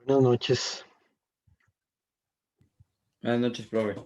Buenas noches. Buenas noches, profe.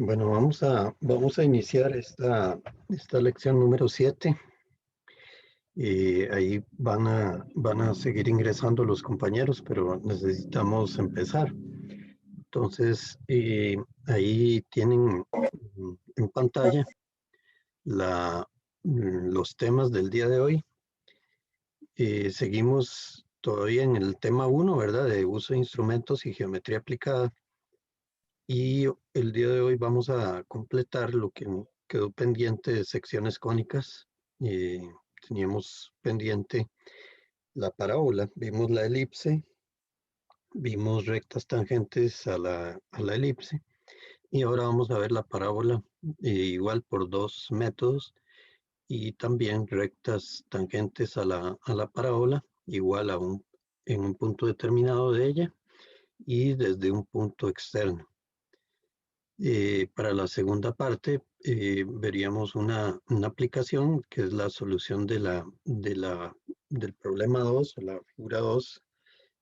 Bueno, vamos a iniciar esta lección número 7. Ahí van a seguir ingresando los compañeros, pero necesitamos empezar. Entonces, ahí tienen en pantalla los temas del día de hoy. Seguimos todavía en el tema 1, ¿verdad? De uso de instrumentos y geometría aplicada. Y el día de hoy vamos a completar lo que quedó pendiente de secciones cónicas. Teníamos pendiente la parábola, vimos la elipse, vimos rectas tangentes a la elipse y ahora vamos a ver la parábola igual por dos métodos y también rectas tangentes a la parábola igual en un punto determinado de ella y desde un punto externo. Para la segunda parte veríamos una aplicación que es la solución del problema 2 o la figura 2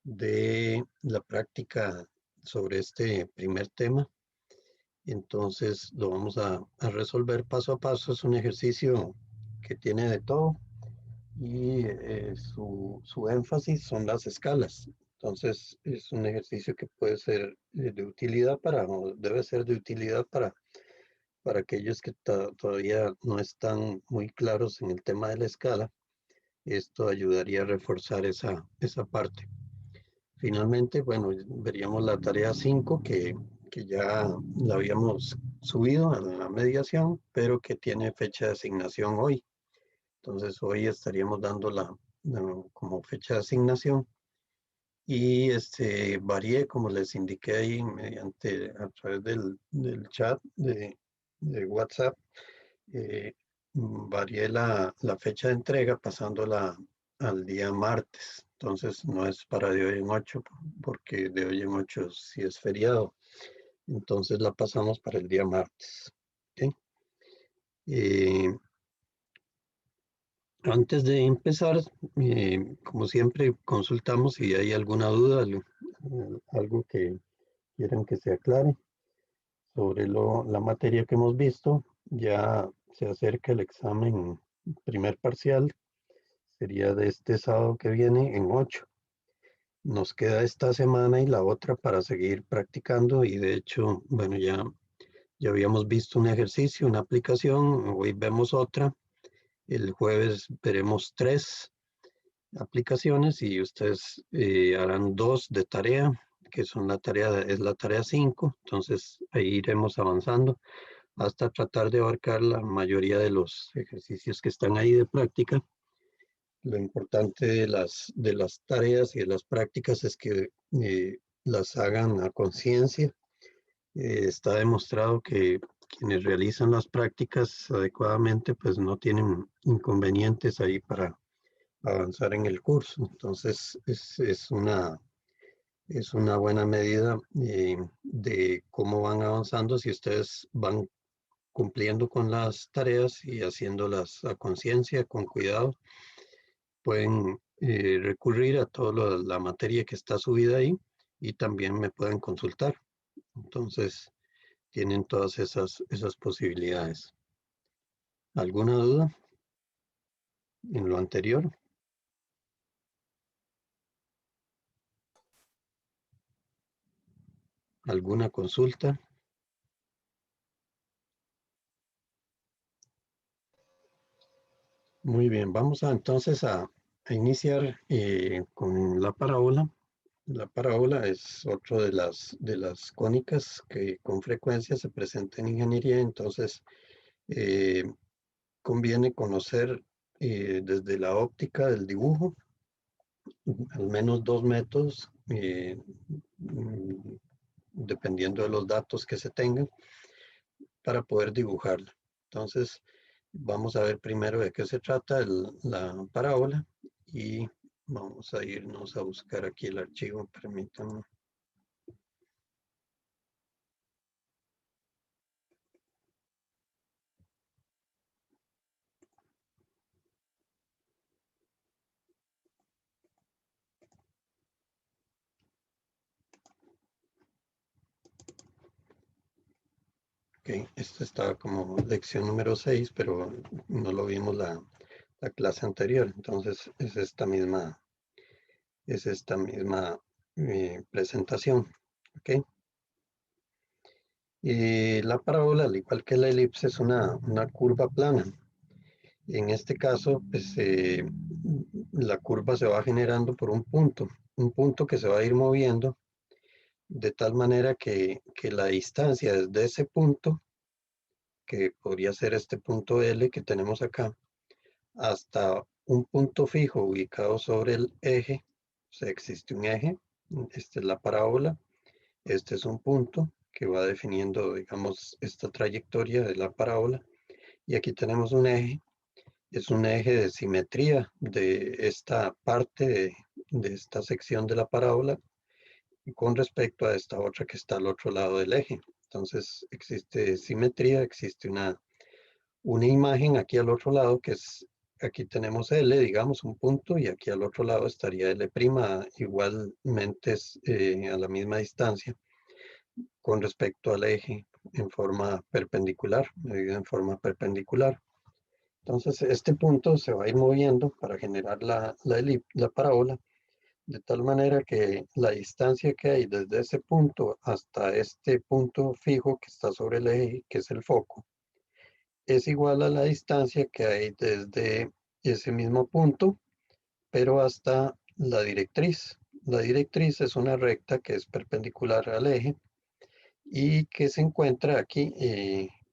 de la práctica sobre este primer tema. Entonces lo vamos a resolver paso a paso. Es un ejercicio que tiene de todo y su énfasis son las escalas. Entonces es un ejercicio que puede ser de utilidad o debe ser de utilidad para aquellos que todavía no están muy claros en el tema de la escala. Esto ayudaría a reforzar esa parte. Finalmente, bueno, veríamos la tarea 5 que ya la habíamos subido a la mediación, pero que tiene fecha de asignación hoy. Entonces hoy estaríamos dando como fecha de asignación y varié, como les indiqué ahí, a través del chat de WhatsApp, varié la fecha de entrega pasándola al día martes. Entonces no es para de hoy en 8, porque de hoy en 8 sí es feriado. Entonces la pasamos para el día martes. ¿Ok? Antes de empezar, como siempre, consultamos si hay alguna duda, algo que quieran que se aclare sobre la materia que hemos visto. Ya se acerca el examen primer parcial, sería de este sábado que viene en 8. Nos queda esta semana y la otra para seguir practicando y de hecho, bueno, ya habíamos visto un ejercicio, una aplicación, hoy vemos otra. El jueves veremos 3 aplicaciones y ustedes harán 2 de tarea, que es la tarea 5. Entonces ahí iremos avanzando hasta tratar de abarcar la mayoría de los ejercicios que están ahí de práctica. Lo importante de las tareas y de las prácticas es que las hagan a conciencia. Está demostrado que quienes realizan las prácticas adecuadamente pues no tienen inconvenientes ahí para avanzar en el curso. Entonces es es una buena medida de cómo van avanzando, si ustedes van cumpliendo con las tareas y haciéndolas a conciencia, con cuidado. Pueden recurrir a toda la materia que está subida ahí y también me pueden consultar. Entonces, tienen todas esas posibilidades. ¿Alguna duda en lo anterior? ¿Alguna consulta? Muy bien, vamos entonces a iniciar con la parábola. La parábola es otra de las cónicas que con frecuencia se presenta en ingeniería, entonces eh, conviene conocer desde la óptica del dibujo, al menos dos métodos, mm, dependiendo de los datos que se tengan, para poder dibujarla. Entonces, vamos a ver primero de qué se trata la parábola y vamos a irnos a buscar aquí el archivo, permítanme. Ok, esto está como lección número 6, pero no lo vimos la clase anterior, entonces es esta misma presentación. Ok. Y la parábola, al igual que la elipse, es una curva plana. En este caso, pues la curva se va generando por un punto que se va a ir moviendo de tal manera que la distancia desde ese punto, que podría ser este punto L que tenemos acá, hasta un punto fijo ubicado sobre el eje, o sea, existe un eje, esta es la parábola, este es un punto que va definiendo, digamos, esta trayectoria de la parábola, y aquí tenemos un eje, es un eje de simetría de esta parte de esta sección de la parábola con respecto a esta otra que está al otro lado del eje. Entonces existe simetría, existe una imagen aquí al otro lado que es, aquí tenemos L, digamos, un punto, y aquí al otro lado estaría L', igualmente a la misma distancia con respecto al eje en forma perpendicular, medida en forma perpendicular. Entonces este punto se va a ir moviendo para generar la parábola, de tal manera que la distancia que hay desde ese punto hasta este punto fijo que está sobre el eje, que es el foco, es igual a la distancia que hay desde ese mismo punto, pero hasta la directriz. La directriz es una recta que es perpendicular al eje y que se encuentra aquí,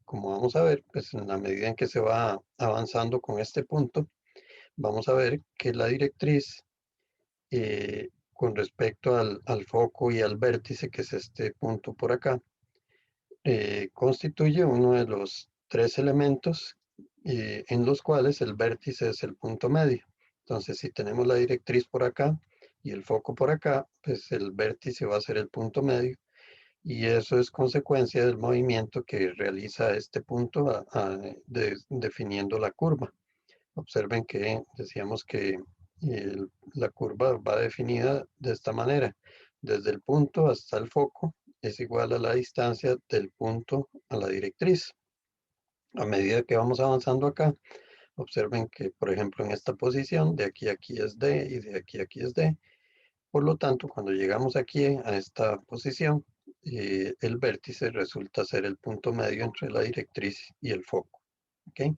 como vamos a ver, pues en la medida en que se va avanzando con este punto, vamos a ver que la directriz con respecto al foco y al vértice, que es este punto por acá, constituye uno de los tres elementos en los cuales el vértice es el punto medio. Entonces, si tenemos la directriz por acá y el foco por acá, pues el vértice va a ser el punto medio, y eso es consecuencia del movimiento que realiza este punto definiendo la curva. Observen que decíamos que la curva va definida de esta manera. Desde el punto hasta el foco es igual a la distancia del punto a la directriz. A medida que vamos avanzando acá, observen que, por ejemplo, en esta posición, de aquí a aquí es D y de aquí a aquí es D. Por lo tanto, cuando llegamos aquí a esta posición, el vértice resulta ser el punto medio entre la directriz y el foco. ¿Ok?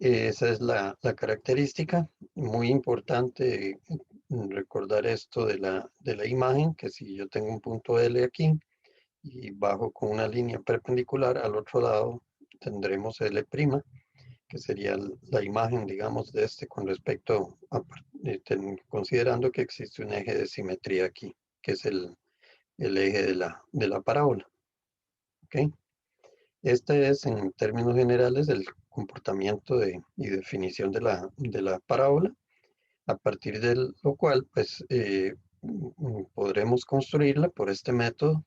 Esa es la característica. Muy importante recordar esto de la imagen, que si yo tengo un punto L aquí y bajo con una línea perpendicular, al otro lado tendremos L', que sería la imagen, digamos, de este con respecto a, considerando que existe un eje de simetría aquí, que es el eje de la parábola. ¿Ok? Este es, en términos generales, el comportamiento y definición de la parábola, a partir de lo cual, pues, podremos construirla por este método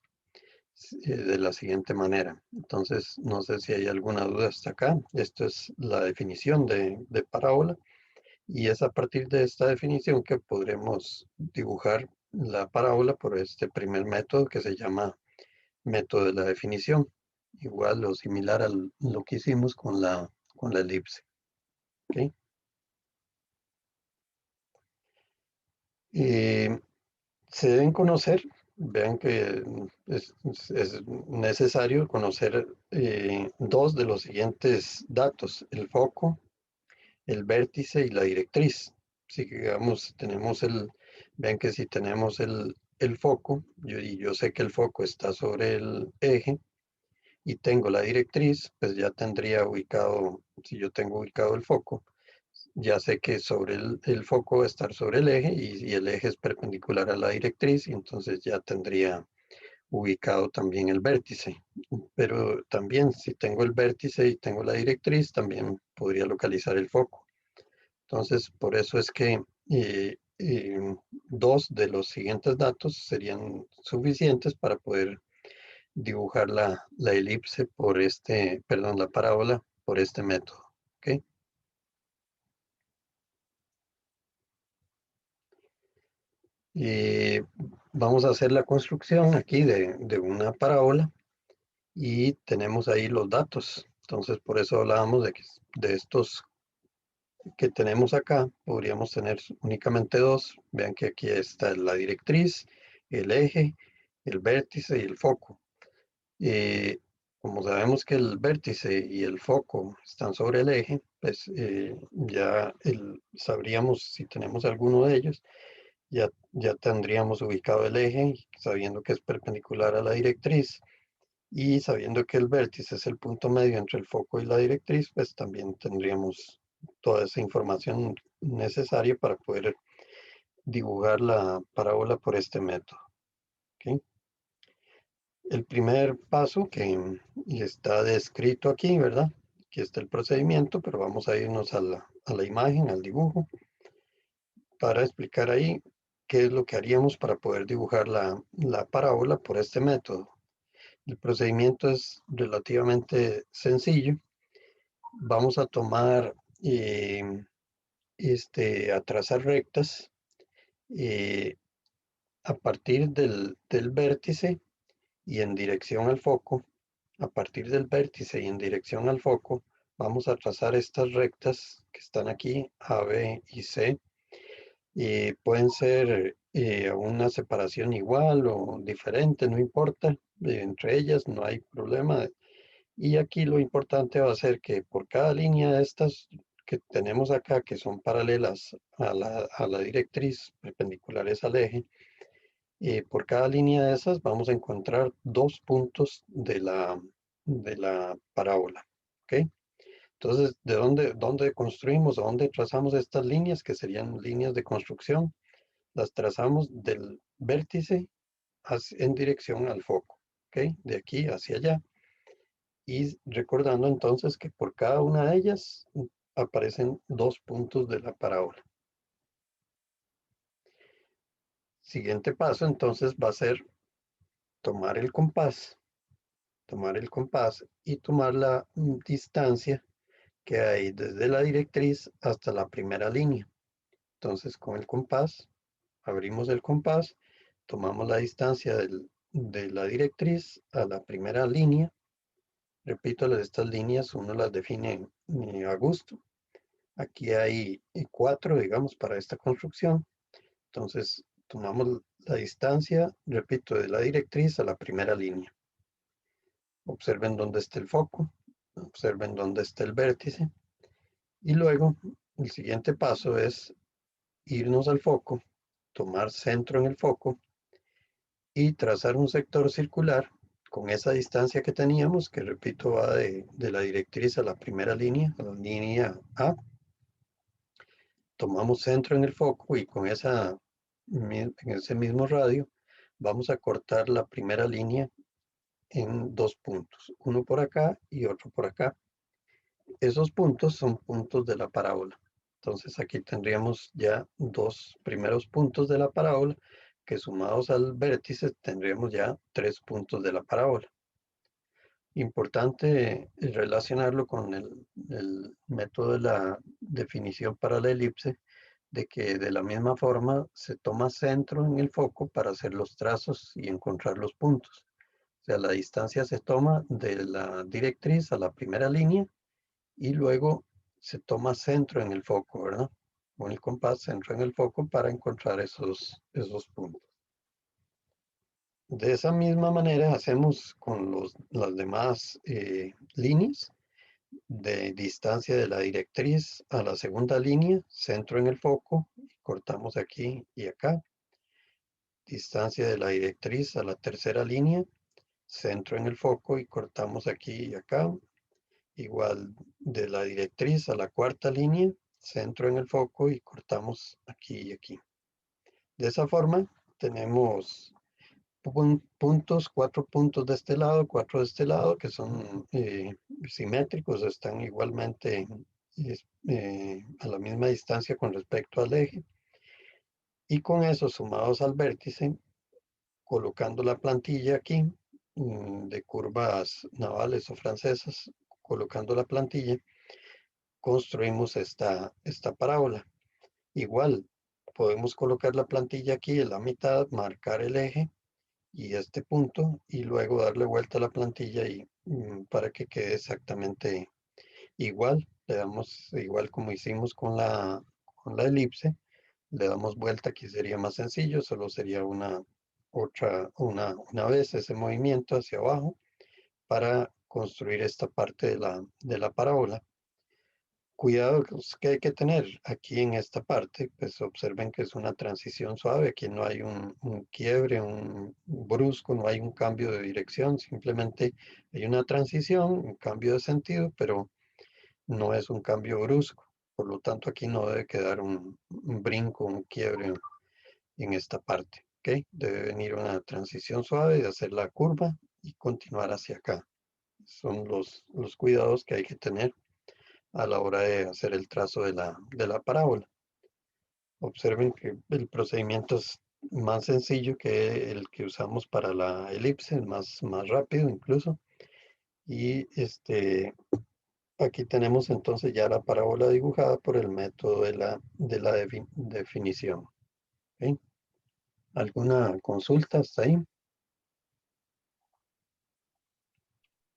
de la siguiente manera. Entonces, no sé si hay alguna duda hasta acá. Esto es la definición de parábola y es a partir de esta definición que podremos dibujar la parábola por este primer método que se llama método de la definición. Igual o similar a lo que hicimos con la elipse. ¿Ok? Eh, Se deben conocer, vean que es necesario conocer dos de los siguientes datos, el foco, el vértice y la directriz. Si digamos, vean que si tenemos el foco, y yo sé que el foco está sobre el eje y tengo la directriz, pues ya tendría ubicado, si yo tengo ubicado el foco, ya sé que sobre el foco va a estar sobre el eje y el eje es perpendicular a la directriz, y entonces ya tendría ubicado también el vértice. Pero también si tengo el vértice y tengo la directriz, también podría localizar el foco. Entonces, por eso es que dos de los siguientes datos serían suficientes para poder dibujar la elipse por perdón, la parábola por este método. ¿Ok? Y vamos a hacer la construcción aquí de una parábola y tenemos ahí los datos. Entonces, por eso hablábamos de estos que tenemos acá, podríamos tener únicamente dos. Vean que aquí está la directriz, el eje, el vértice y el foco. Eh, Como sabemos que el vértice y el foco están sobre el eje, pues ya sabríamos si tenemos alguno de ellos, ya tendríamos ubicado el eje, sabiendo que es perpendicular a la directriz y sabiendo que el vértice es el punto medio entre el foco y la directriz, pues también tendríamos toda esa información necesaria para poder dibujar la parábola por este método. ¿Ok? El primer paso que está descrito aquí, ¿verdad? Aquí está el procedimiento, pero vamos a irnos a la imagen, al dibujo, para explicar ahí qué es lo que haríamos para poder dibujar la parábola por este método. El procedimiento es relativamente sencillo. Vamos a tomar, a trazar rectas eh, a partir del vértice y en dirección al foco. A partir del vértice y en dirección al foco, vamos a trazar estas rectas que están aquí, A, B y C. Pueden ser una separación igual o diferente, no importa. Entre ellas no hay problema. Y aquí lo importante va a ser que por cada línea de estas que tenemos acá, que son paralelas a la directriz, perpendiculares al eje, por cada línea de esas vamos a encontrar dos puntos de la parábola. ¿Ok? Entonces, ¿dónde construimos, dónde trazamos estas líneas, que serían líneas de construcción? Las trazamos del vértice en dirección al foco. ¿Ok? De aquí hacia allá. Y recordando entonces que por cada una de ellas aparecen dos puntos de la parábola. Siguiente paso entonces va a ser tomar el compás, y tomar la distancia que hay desde la directriz hasta la primera línea. Entonces con el compás, abrimos el compás, tomamos la distancia de la directriz a la primera línea. Repito, estas líneas uno las define a gusto. Aquí hay cuatro, digamos, para esta construcción. Entonces, tomamos la distancia, repito, de la directriz a la primera línea. Observen dónde está el foco, observen dónde está el vértice. Y luego, el siguiente paso es irnos al foco, tomar centro en el foco y trazar un sector circular con esa distancia que teníamos, que repito, va de la directriz a la primera línea, a la línea A. Tomamos centro en el foco y en ese mismo radio vamos a cortar la primera línea en dos puntos, uno por acá y otro por acá. Esos puntos son puntos de la parábola. Entonces aquí tendríamos ya dos primeros puntos de la parábola que sumados al vértice tendríamos ya 3 puntos de la parábola. Importante relacionarlo con el método de la definición para la elipse, de que de la misma forma se toma centro en el foco para hacer los trazos y encontrar los puntos. O sea, la distancia se toma de la directriz a la primera línea y luego se toma centro en el foco, ¿verdad? Con el compás centro en el foco para encontrar esos puntos. De esa misma manera hacemos con las demás líneas de distancia de la directriz a la segunda línea, centro en el foco, cortamos aquí y acá. Distancia de la directriz a la tercera línea, centro en el foco y cortamos aquí y acá. Igual de la directriz a la cuarta línea, centro en el foco y cortamos aquí y aquí. De esa forma tenemos puntos, 4 puntos de este lado, 4 de este lado, que son simétricos, están igualmente a la misma distancia con respecto al eje. Y con eso sumados al vértice, colocando la plantilla aquí de curvas navales o francesas, colocando la plantilla, construimos esta parábola. Igual, podemos colocar la plantilla aquí en la mitad, marcar el eje y este punto y luego darle vuelta a la plantilla y para que quede exactamente igual. Le damos igual como hicimos con la elipse, le damos vuelta. Aquí sería más sencillo, solo sería una vez ese movimiento hacia abajo para construir esta parte de la parábola. Cuidado que hay que tener aquí en esta parte, pues observen que es una transición suave, aquí no hay un quiebre, un brusco, no hay un cambio de dirección, simplemente hay una transición, un cambio de sentido, pero no es un cambio brusco. Por lo tanto, aquí no debe quedar un brinco, un quiebre en esta parte, ¿ok? Debe venir una transición suave de hacer la curva y continuar hacia acá. Son los cuidados que hay que tener a la hora de hacer el trazo de la parábola. Observen que el procedimiento es más sencillo que el que usamos para la elipse, más rápido incluso. Y aquí tenemos entonces ya la parábola dibujada por el método de la definición. ¿Ok? ¿Alguna consulta hasta ahí?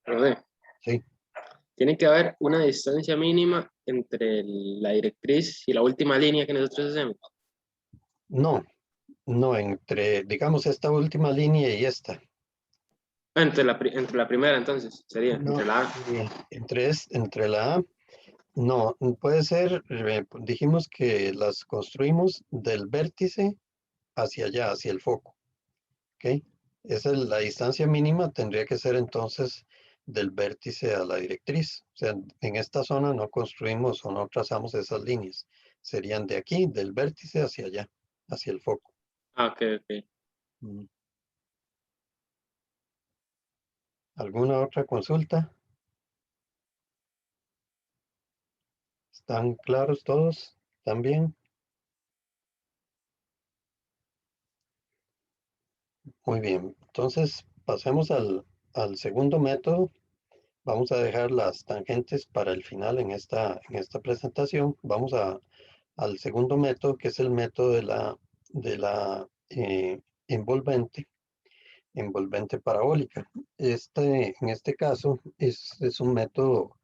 Profe, Sí. tiene que haber una distancia mínima entre la directriz y la última línea que nosotros hacemos. No, no, digamos, esta última línea y esta. Ah, entre la primera, entonces, sería, No, entre la A. entre la A. No, puede ser, dijimos que las construimos del vértice hacia allá, hacia el foco, ¿ok? Esa es la distancia mínima, tendría que ser entonces del vértice a la directriz. O sea, en esta zona no construimos o no trazamos esas líneas. Serían de aquí, del vértice hacia allá, hacia el foco. Ah, ok, ok. Mm. ¿Alguna otra consulta? ¿Están claros todos? ¿Están bien? Muy bien. Entonces, pasemos al segundo método. Vamos a dejar las tangentes para el final en esta presentación. Vamos al segundo método, que es el método de la envolvente, envolvente parabólica. En este caso, es un método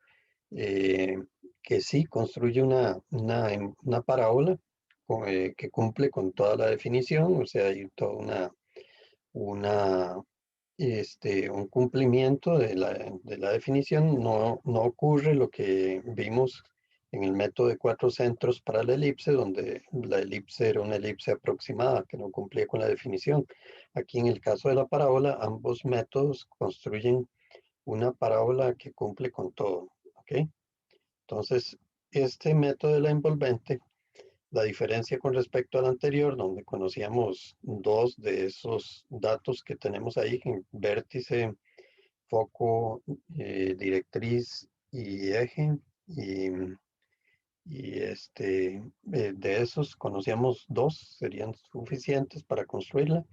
eh, que sí construye una parábola que cumple con toda la definición, o sea, hay toda una un cumplimiento de la definición. No ocurre lo que vimos en el método de 4 centros para la elipse, donde la elipse era una elipse aproximada que no cumplía con la definición. Aquí en el caso de la parábola, ambos métodos construyen una parábola que cumple con todo. ¿Ok? Entonces, este método de la envolvente, la diferencia con respecto al anterior, donde conocíamos dos de esos datos que tenemos ahí, vértice, foco, directriz y eje, y Y de esos conocíamos dos, serían suficientes para construirla.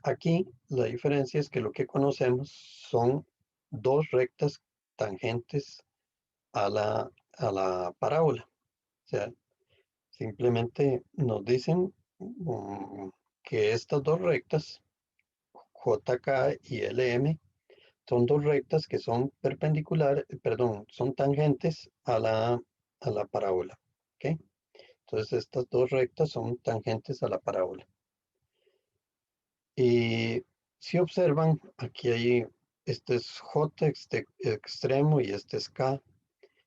Aquí la diferencia es que lo que conocemos son dos rectas tangentes a la parábola. O sea, simplemente nos dicen que estas dos rectas, JK y LM, son dos rectas que son perpendiculares, perdón, son tangentes a la parábola. ¿Ok? Entonces estas dos rectas son tangentes a la parábola. Y si observan, aquí hay, este es J extremo y este es K,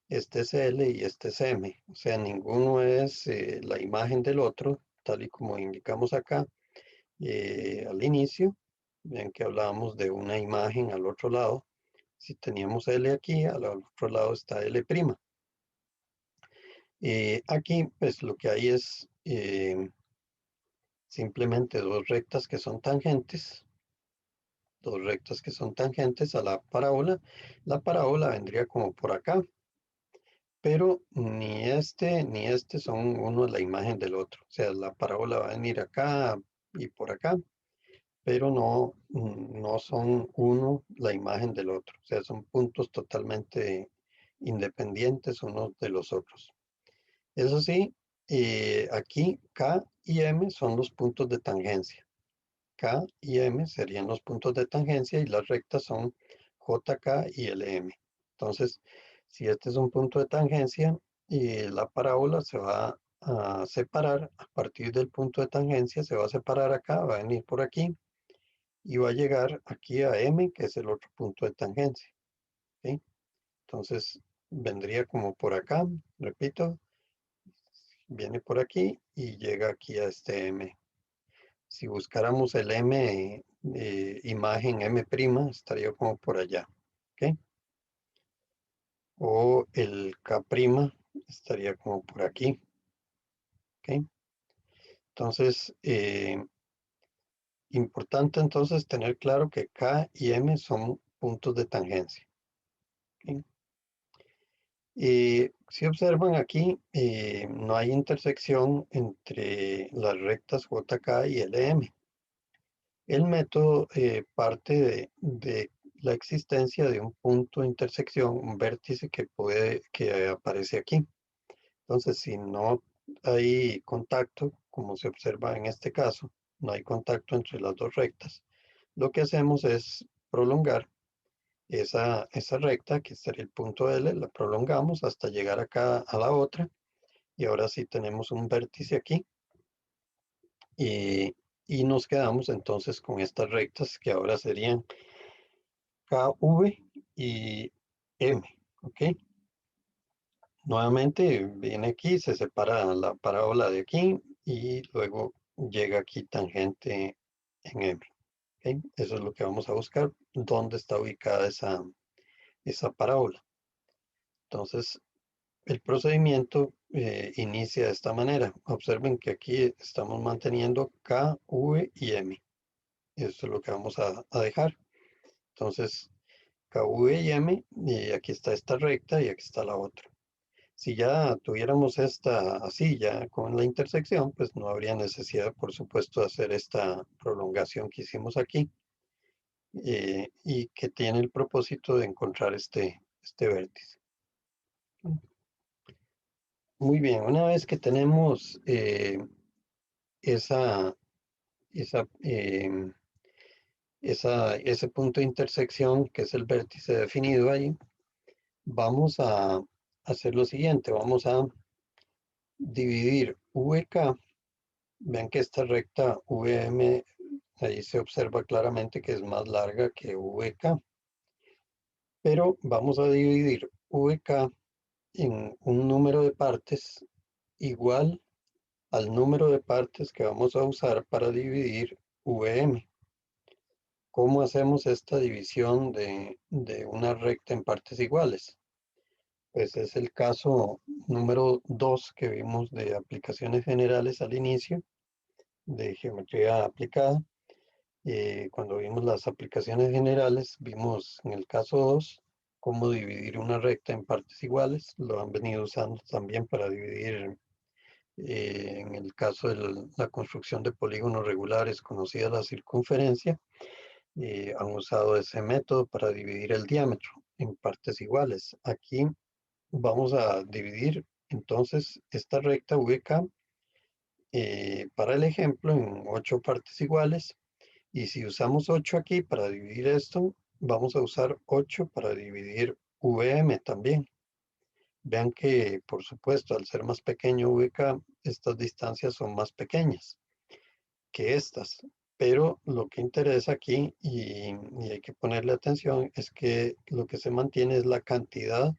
este es L y este es M. O sea, ninguno es la imagen del otro, tal y como indicamos acá al inicio. Ven que hablábamos de una imagen al otro lado. Si teníamos L aquí, al otro lado está L'. Aquí, pues lo que hay es simplemente dos rectas que son tangentes a la parábola. La parábola vendría como por acá, pero ni este son uno la imagen del otro. O sea, la parábola va a venir acá y por acá, pero no son uno la imagen del otro. O sea, son puntos totalmente independientes unos de los otros. Eso sí, aquí K y M son los puntos de tangencia. K y M serían los puntos de tangencia y las rectas son JK y LM. Entonces, si este es un punto de tangencia y la parábola se va a separar a partir del punto de tangencia, se va a separar acá, va a venir por aquí y va a llegar aquí a M, que es el otro punto de tangencia. ¿Sí? Entonces, vendría como por acá, repito, viene por aquí y llega aquí a este M. Si buscáramos el M, imagen M', estaría como por allá. ¿Ok? O el K' estaría como por aquí. ¿Ok? Entonces, importante entonces tener claro que K y M son puntos de tangencia. ¿Ok? Si observan aquí, no hay intersección entre las rectas JK y LM. El método parte de la existencia de un punto de intersección, un vértice que aparece aquí. Entonces, si no hay contacto, como se observa en este caso, no hay contacto entre las dos rectas, lo que hacemos es prolongar esa recta, que sería el punto L, la prolongamos hasta llegar acá a la otra, y ahora sí tenemos un vértice aquí, y nos quedamos entonces con estas rectas que ahora serían KV y M, ¿ok? Nuevamente viene aquí, se separa la parábola de aquí y luego llega aquí tangente en M, ¿ok? Eso es lo que vamos a buscar, dónde está ubicada esa parábola. Entonces, el procedimiento inicia de esta manera. Observen que aquí estamos manteniendo K, V y M. Eso es lo que vamos a dejar. Entonces, K, V y M, y aquí está esta recta y aquí está la otra. Si ya tuviéramos esta así, ya con la intersección, pues no habría necesidad, por supuesto, de hacer esta prolongación que hicimos aquí y que tiene el propósito de encontrar este vértice. Muy bien, una vez que tenemos esa, esa, ese punto de intersección, que es el vértice definido ahí, vamos a hacer lo siguiente, vamos a dividir VK. Ven que esta recta VM, ahí se observa claramente que es más larga que VK, pero vamos a dividir VK en un número de partes igual al número de partes que vamos a usar para dividir VM. ¿Cómo hacemos esta división de una recta en partes iguales? Pues es el caso número 2 que vimos de aplicaciones generales al inicio, de geometría aplicada. Cuando vimos las aplicaciones generales, vimos en el caso 2 cómo dividir una recta en partes iguales. Lo han venido usando también para dividir, en el caso de la construcción de polígonos regulares, conocida la circunferencia. Han usado ese método para dividir el diámetro en partes iguales. Aquí vamos a dividir entonces esta recta VK, para el ejemplo, en 8 partes iguales. Y si usamos 8 aquí para dividir esto, vamos a usar 8 para dividir VM también. Vean que, por supuesto, al ser más pequeño VK, estas distancias son más pequeñas que estas. Pero lo que interesa aquí, y hay que ponerle atención, es que lo que se mantiene es la cantidad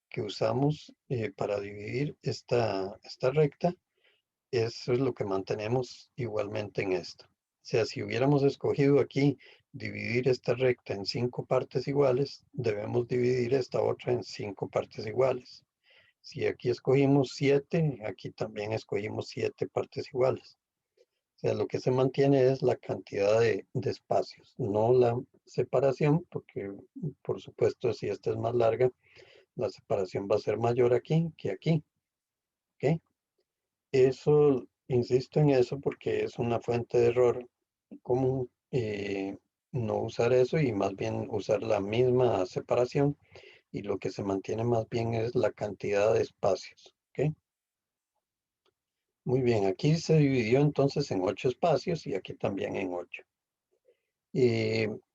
que usamos, para dividir esta recta. Eso es lo que mantenemos igualmente en esta. O sea, si hubiéramos escogido aquí dividir esta recta en 5 partes iguales, debemos dividir esta otra en 5 partes iguales. Si aquí escogimos 7, aquí también escogimos 7 partes iguales. O sea, lo que se mantiene es la cantidad de espacios, no la separación, porque por supuesto si esta es más larga, la separación va a ser mayor aquí que aquí. ¿Ok? Eso, insisto en eso porque es una fuente de error común, no usar eso y más bien usar la misma separación, y lo que se mantiene más bien es la cantidad de espacios. ¿Ok? Muy bien, aquí se dividió entonces en 8 espacios y aquí también en 8.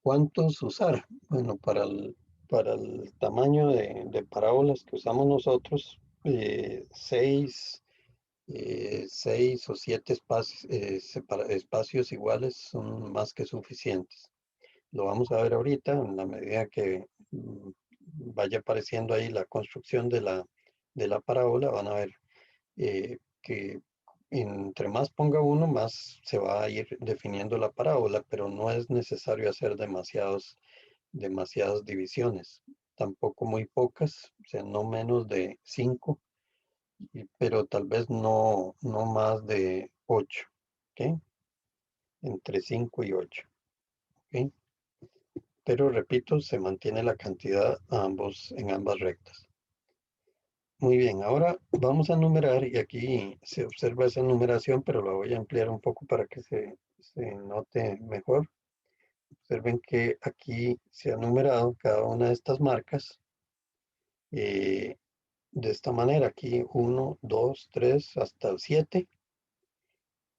¿Cuántos usar? Bueno, para el tamaño de parábolas que usamos nosotros, 6 o 7 espacios, espacios iguales son más que suficientes. Lo vamos a ver ahorita en la medida que vaya apareciendo ahí la construcción de la parábola. Van a ver, que entre más ponga uno, más se va a ir definiendo la parábola, pero no es necesario hacer demasiadas divisiones, tampoco muy pocas, o sea, no menos de 5, pero tal vez no más de 8, ¿ok? Entre 5 y 8, ¿ok? Pero repito, se mantiene la cantidad en ambas rectas. Muy bien, ahora vamos a numerar, y aquí se observa esa numeración, pero la voy a ampliar un poco para que se note mejor. Observen que aquí se ha numerado cada una de estas marcas, eh, de esta manera. Aquí 1, 2, 3, hasta el 7.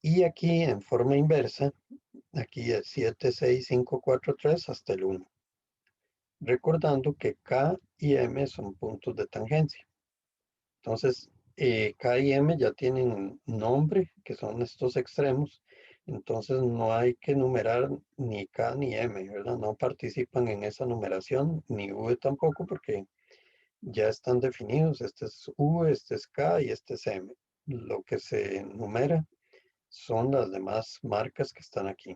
Y aquí en forma inversa, aquí es 7, 6, 5, 4, 3 hasta el 1. Recordando que K y M son puntos de tangencia. Entonces, K y M ya tienen nombre, que son estos extremos. Entonces, no hay que numerar ni K ni M, ¿verdad? No participan en esa numeración, ni V tampoco, porque ya están definidos. Este es V, este es K y este es M. Lo que se numera son las demás marcas que están aquí.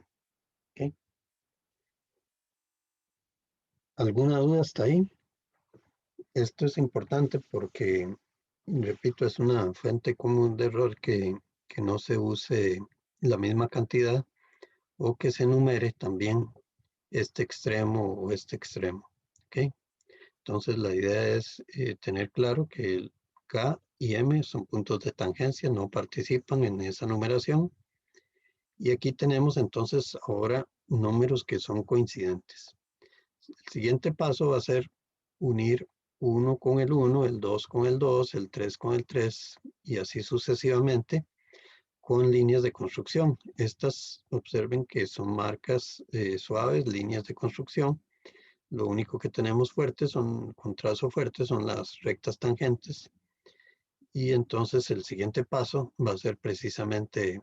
¿Ok? ¿Alguna duda hasta ahí? Esto es importante porque, repito, es una fuente común de error que no se use la misma cantidad, o que se numere también este extremo o este extremo. ¿Ok? Entonces la idea es, tener claro que el K y M son puntos de tangencia, no participan en esa numeración. Y aquí tenemos entonces ahora números que son coincidentes. El siguiente paso va a ser unir 1 con el 1, el 2 con el 2, el 3 con el 3 y así sucesivamente con líneas de construcción. Estas, observen que son marcas, suaves, líneas de construcción. Lo único que tenemos fuerte con trazo fuerte, son las rectas tangentes. Y entonces el siguiente paso va a ser precisamente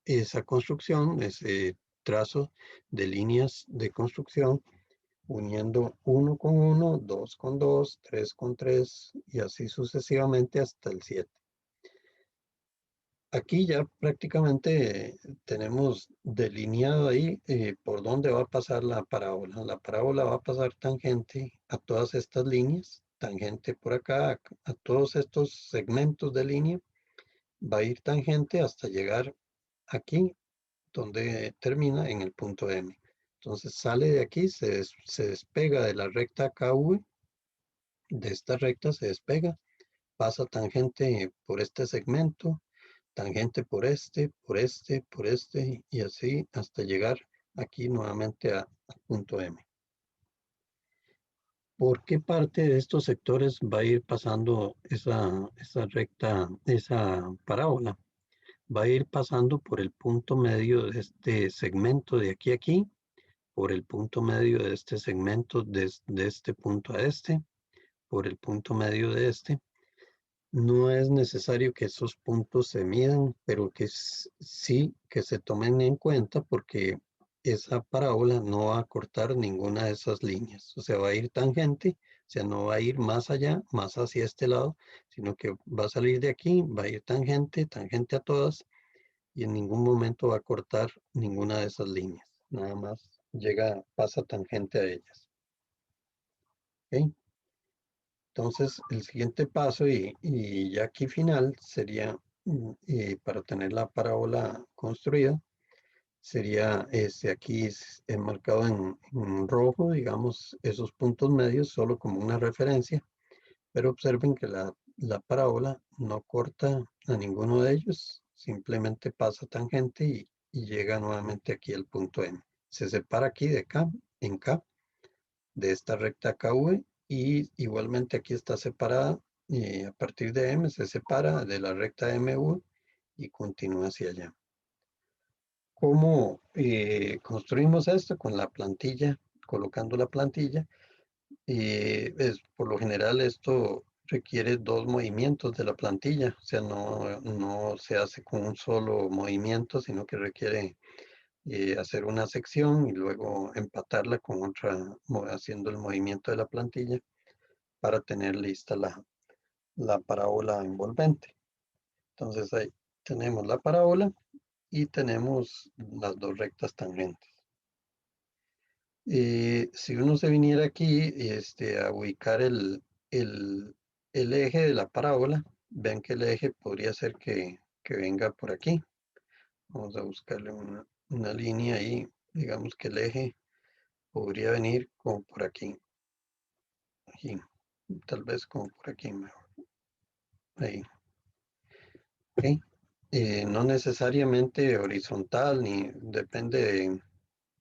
esa construcción, ese trazo de líneas de construcción, uniendo 1 con 1, 2 con 2, 3 con 3 y así sucesivamente hasta el 7. Aquí ya prácticamente tenemos delineado ahí, por dónde va a pasar la parábola. La parábola va a pasar tangente a todas estas líneas, tangente por acá, a todos estos segmentos de línea, va a ir tangente hasta llegar aquí, donde termina en el punto M. Entonces sale de aquí, se despega de la recta KV de esta recta se despega, pasa tangente por este segmento, tangente por este, y así hasta llegar aquí nuevamente al punto M. ¿Por qué parte de estos sectores va a ir pasando esa recta, esa parábola? Va a ir pasando por el punto medio de este segmento de aquí a aquí, por el punto medio de este segmento de este punto a este, por el punto medio de este. No es necesario que esos puntos se midan, pero que sí que se tomen en cuenta porque esa parábola no va a cortar ninguna de esas líneas. O sea, va a ir tangente, o sea, no va a ir más allá, más hacia este lado, sino que va a salir de aquí, va a ir tangente, tangente a todas, y en ningún momento va a cortar ninguna de esas líneas. Nada más llega, pasa tangente a ellas. ¿Ok? Entonces, el siguiente paso y ya aquí final sería, para tener la parábola construida, sería aquí marcado en rojo, digamos, esos puntos medios solo como una referencia, pero observen que la parábola no corta a ninguno de ellos, simplemente pasa tangente y llega nuevamente aquí al punto M. Se separa aquí de K, en K, de esta recta KV, y igualmente aquí está separada, y a partir de M se separa de la recta MV y continúa hacia allá. ¿Cómo construimos esto? Con la plantilla, colocando la plantilla. Por lo general esto requiere dos movimientos de la plantilla, o sea, no se hace con un solo movimiento, sino que requiere hacer una sección y luego empatarla con otra, haciendo el movimiento de la plantilla para tener lista la parábola envolvente. Entonces ahí tenemos la parábola y tenemos las dos rectas tangentes. Si uno se viniera aquí a ubicar el eje de la parábola, ven que el eje podría ser que venga por aquí. Vamos a buscarle una línea ahí. Digamos que el eje podría venir como por aquí. Tal vez como por aquí mejor. Ahí. ¿Ok? No necesariamente horizontal, ni depende de,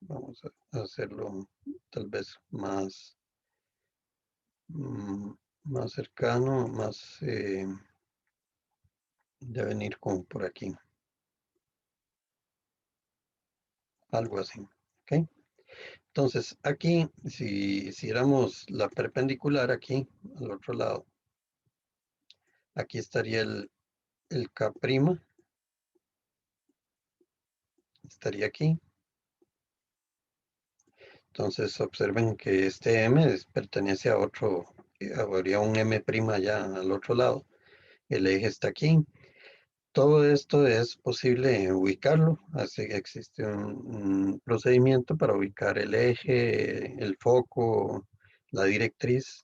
vamos a hacerlo tal vez más cercano, de venir como por aquí, algo así. ¿Ok? Entonces aquí, si hiciéramos la perpendicular aquí, al otro lado, aquí estaría el K', estaría aquí. Entonces observen que este M pertenece a otro, habría un M' allá al otro lado. El eje está aquí. Todo esto es posible ubicarlo. Así que existe un procedimiento para ubicar el eje, el foco, la directriz,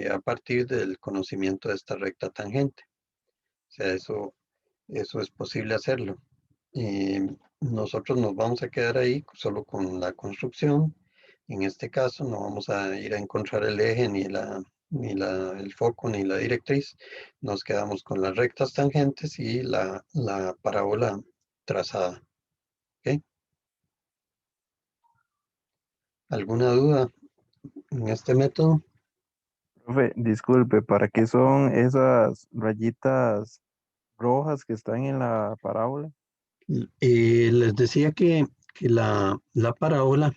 a partir del conocimiento de esta recta tangente. O sea, eso es posible hacerlo. Nosotros nos vamos a quedar ahí solo con la construcción. En este caso no vamos a ir a encontrar el eje el foco ni la directriz. Nos quedamos con las rectas tangentes y la parábola trazada. ¿Ok? ¿Alguna duda en este método? Profe, disculpe, ¿para qué son esas rayitas rojas que están en la parábola? Les decía que la parábola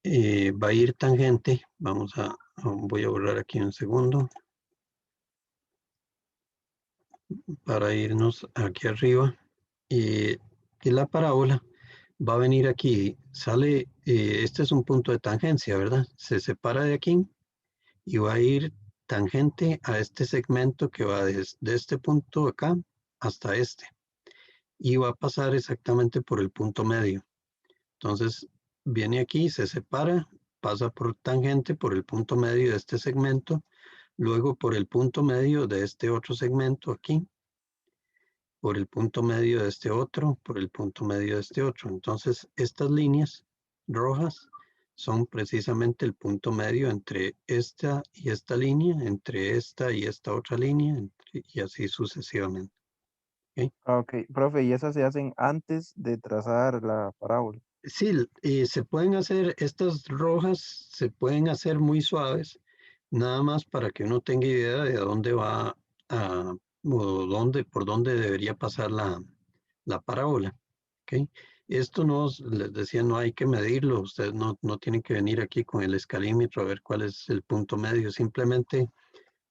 va a ir tangente. Voy a borrar aquí un segundo para irnos aquí arriba. Que la parábola va a venir aquí, este es un punto de tangencia, ¿verdad? Se separa de aquí y va a ir tangente a este segmento que va desde este punto acá hasta este. Y va a pasar exactamente por el punto medio. Entonces, viene aquí, se separa, pasa por tangente por el punto medio de este segmento, luego por el punto medio de este otro segmento aquí, por el punto medio de este otro, por el punto medio de este otro. Entonces, estas líneas rojas son precisamente el punto medio entre esta y esta línea, entre esta y esta otra línea, y así sucesivamente. ¿Ok? Ok, profe, ¿y esas se hacen antes de trazar la parábola? Sí, se pueden hacer, estas rojas se pueden hacer muy suaves, nada más para que uno tenga idea de a dónde va o por dónde debería pasar la parábola. ¿Ok? Esto no, les decía, no hay que medirlo, ustedes no tienen que venir aquí con el escalímetro a ver cuál es el punto medio, simplemente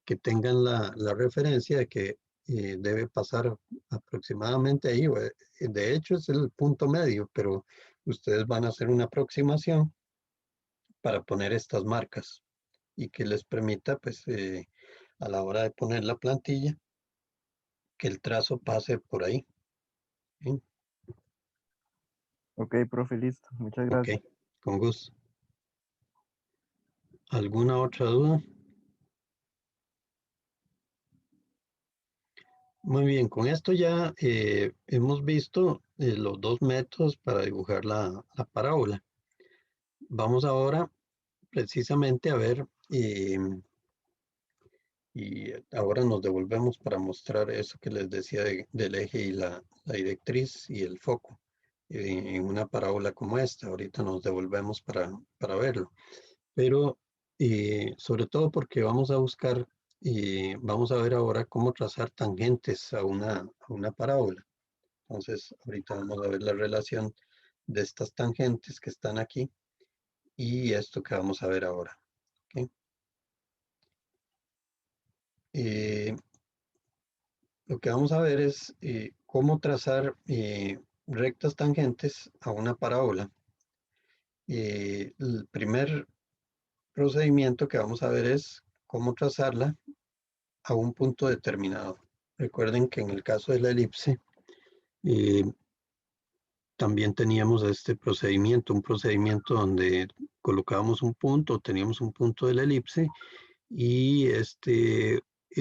que tengan la referencia de que debe pasar aproximadamente ahí. De hecho, es el punto medio, pero ustedes van a hacer una aproximación para poner estas marcas y que les permita, pues, a la hora de poner la plantilla, que el trazo pase por ahí. ¿Sí? Ok, profe, listo. Muchas Ok, gracias. con gusto. ¿Alguna otra duda? Muy bien, con esto ya hemos visto los dos métodos para dibujar la parábola. Vamos ahora precisamente a ver, y ahora nos devolvemos para mostrar eso que les decía del eje y la directriz y el foco en una parábola como esta. Ahorita nos devolvemos para verlo. Pero sobre todo porque vamos a buscar y vamos a ver ahora cómo trazar tangentes a una parábola. Entonces, ahorita vamos a ver la relación de estas tangentes que están aquí y esto que vamos a ver ahora. ¿Ok? Eh, lo que vamos a ver es cómo trazar rectas tangentes a una parábola. El primer procedimiento que vamos a ver es cómo trazarla a un punto determinado. Recuerden que en el caso de la elipse, eh, también teníamos este procedimiento, un procedimiento donde colocábamos un punto, teníamos un punto de la elipse y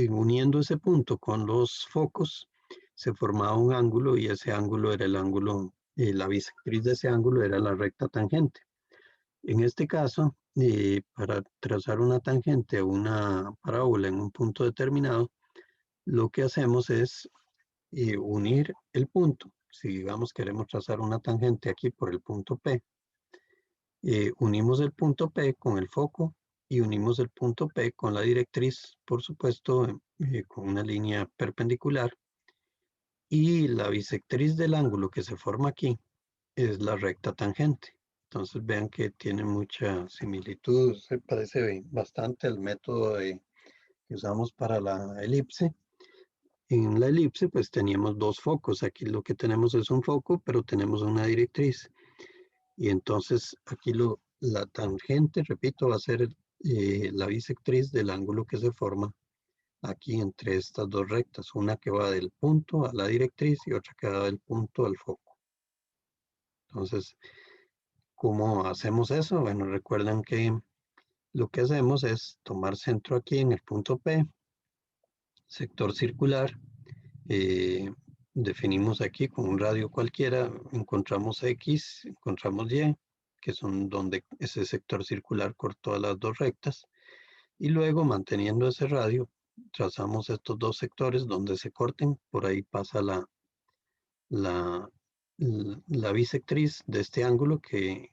uniendo ese punto con los focos se formaba un ángulo y ese ángulo era el ángulo, la bisectriz de ese ángulo era la recta tangente. En este caso, para trazar una tangente a una parábola en un punto determinado, lo que hacemos es unir el punto. Si digamos queremos trazar una tangente aquí por el punto P, unimos el punto P con el foco y unimos el punto P con la directriz, por supuesto, con una línea perpendicular. Y la bisectriz del ángulo que se forma aquí es la recta tangente. Entonces vean que tiene mucha similitud, se parece bastante al método que usamos para la elipse. En la elipse pues teníamos dos focos, aquí lo que tenemos es un foco, pero tenemos una directriz. Y entonces aquí la tangente, repito, va a ser la bisectriz del ángulo que se forma aquí entre estas dos rectas, una que va del punto a la directriz y otra que va del punto al foco. Entonces, ¿cómo hacemos eso? Bueno, recuerden que lo que hacemos es tomar centro aquí en el punto P, sector circular, eh, definimos aquí con un radio cualquiera, encontramos X, encontramos Y, que son donde ese sector circular cortó a las dos rectas, y luego manteniendo ese radio, trazamos estos dos sectores donde se corten, por ahí pasa la, la bisectriz de este ángulo que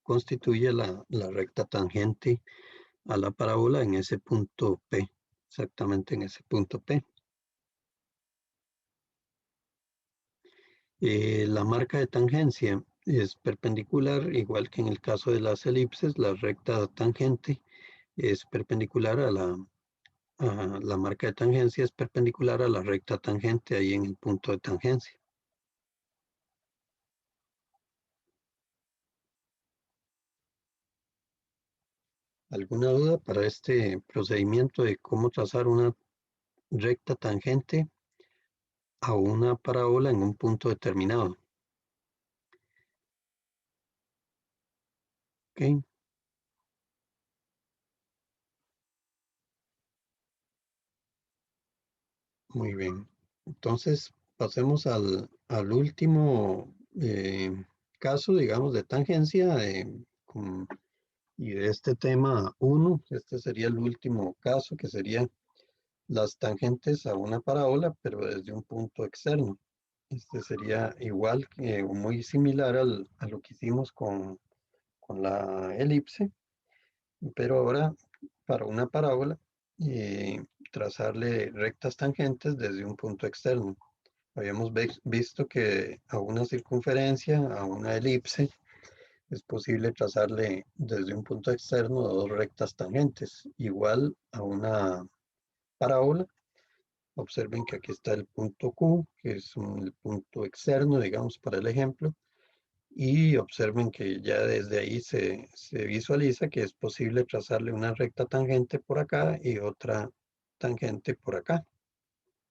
constituye la recta tangente a la parábola en ese punto P, exactamente en ese punto P. La marca de tangencia es perpendicular, igual que en el caso de las elipses, la recta tangente es perpendicular a la marca de tangencia, es perpendicular a la recta tangente ahí en el punto de tangencia. ¿Alguna duda para este procedimiento de cómo trazar una recta tangente a una parábola en un punto determinado? Ok, muy bien. Entonces, pasemos al último caso, digamos, de tangencia Y de este tema 1, este sería el último caso, que sería las tangentes a una parábola, pero desde un punto externo. Este sería igual, muy similar a lo que hicimos con la elipse, pero ahora para una parábola, trazarle rectas tangentes desde un punto externo. Habíamos visto que a una circunferencia, a una elipse, es posible trazarle desde un punto externo dos rectas tangentes. Igual a una parábola, observen que aquí está el punto Q, que es el punto externo, digamos, para el ejemplo. Y observen que ya desde ahí se visualiza que es posible trazarle una recta tangente por acá y otra tangente por acá.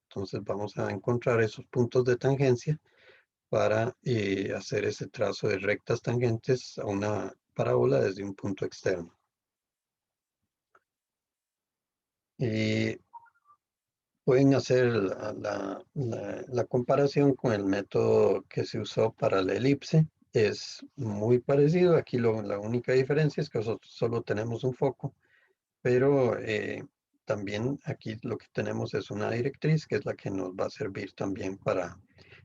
Entonces vamos a encontrar esos puntos de tangencia para hacer ese trazo de rectas tangentes a una parábola desde un punto externo. Pueden hacer la comparación con el método que se usó para la elipse. Es muy parecido. Aquí la única diferencia es que nosotros solo tenemos un foco, pero también aquí lo que tenemos es una directriz, que es la que nos va a servir también para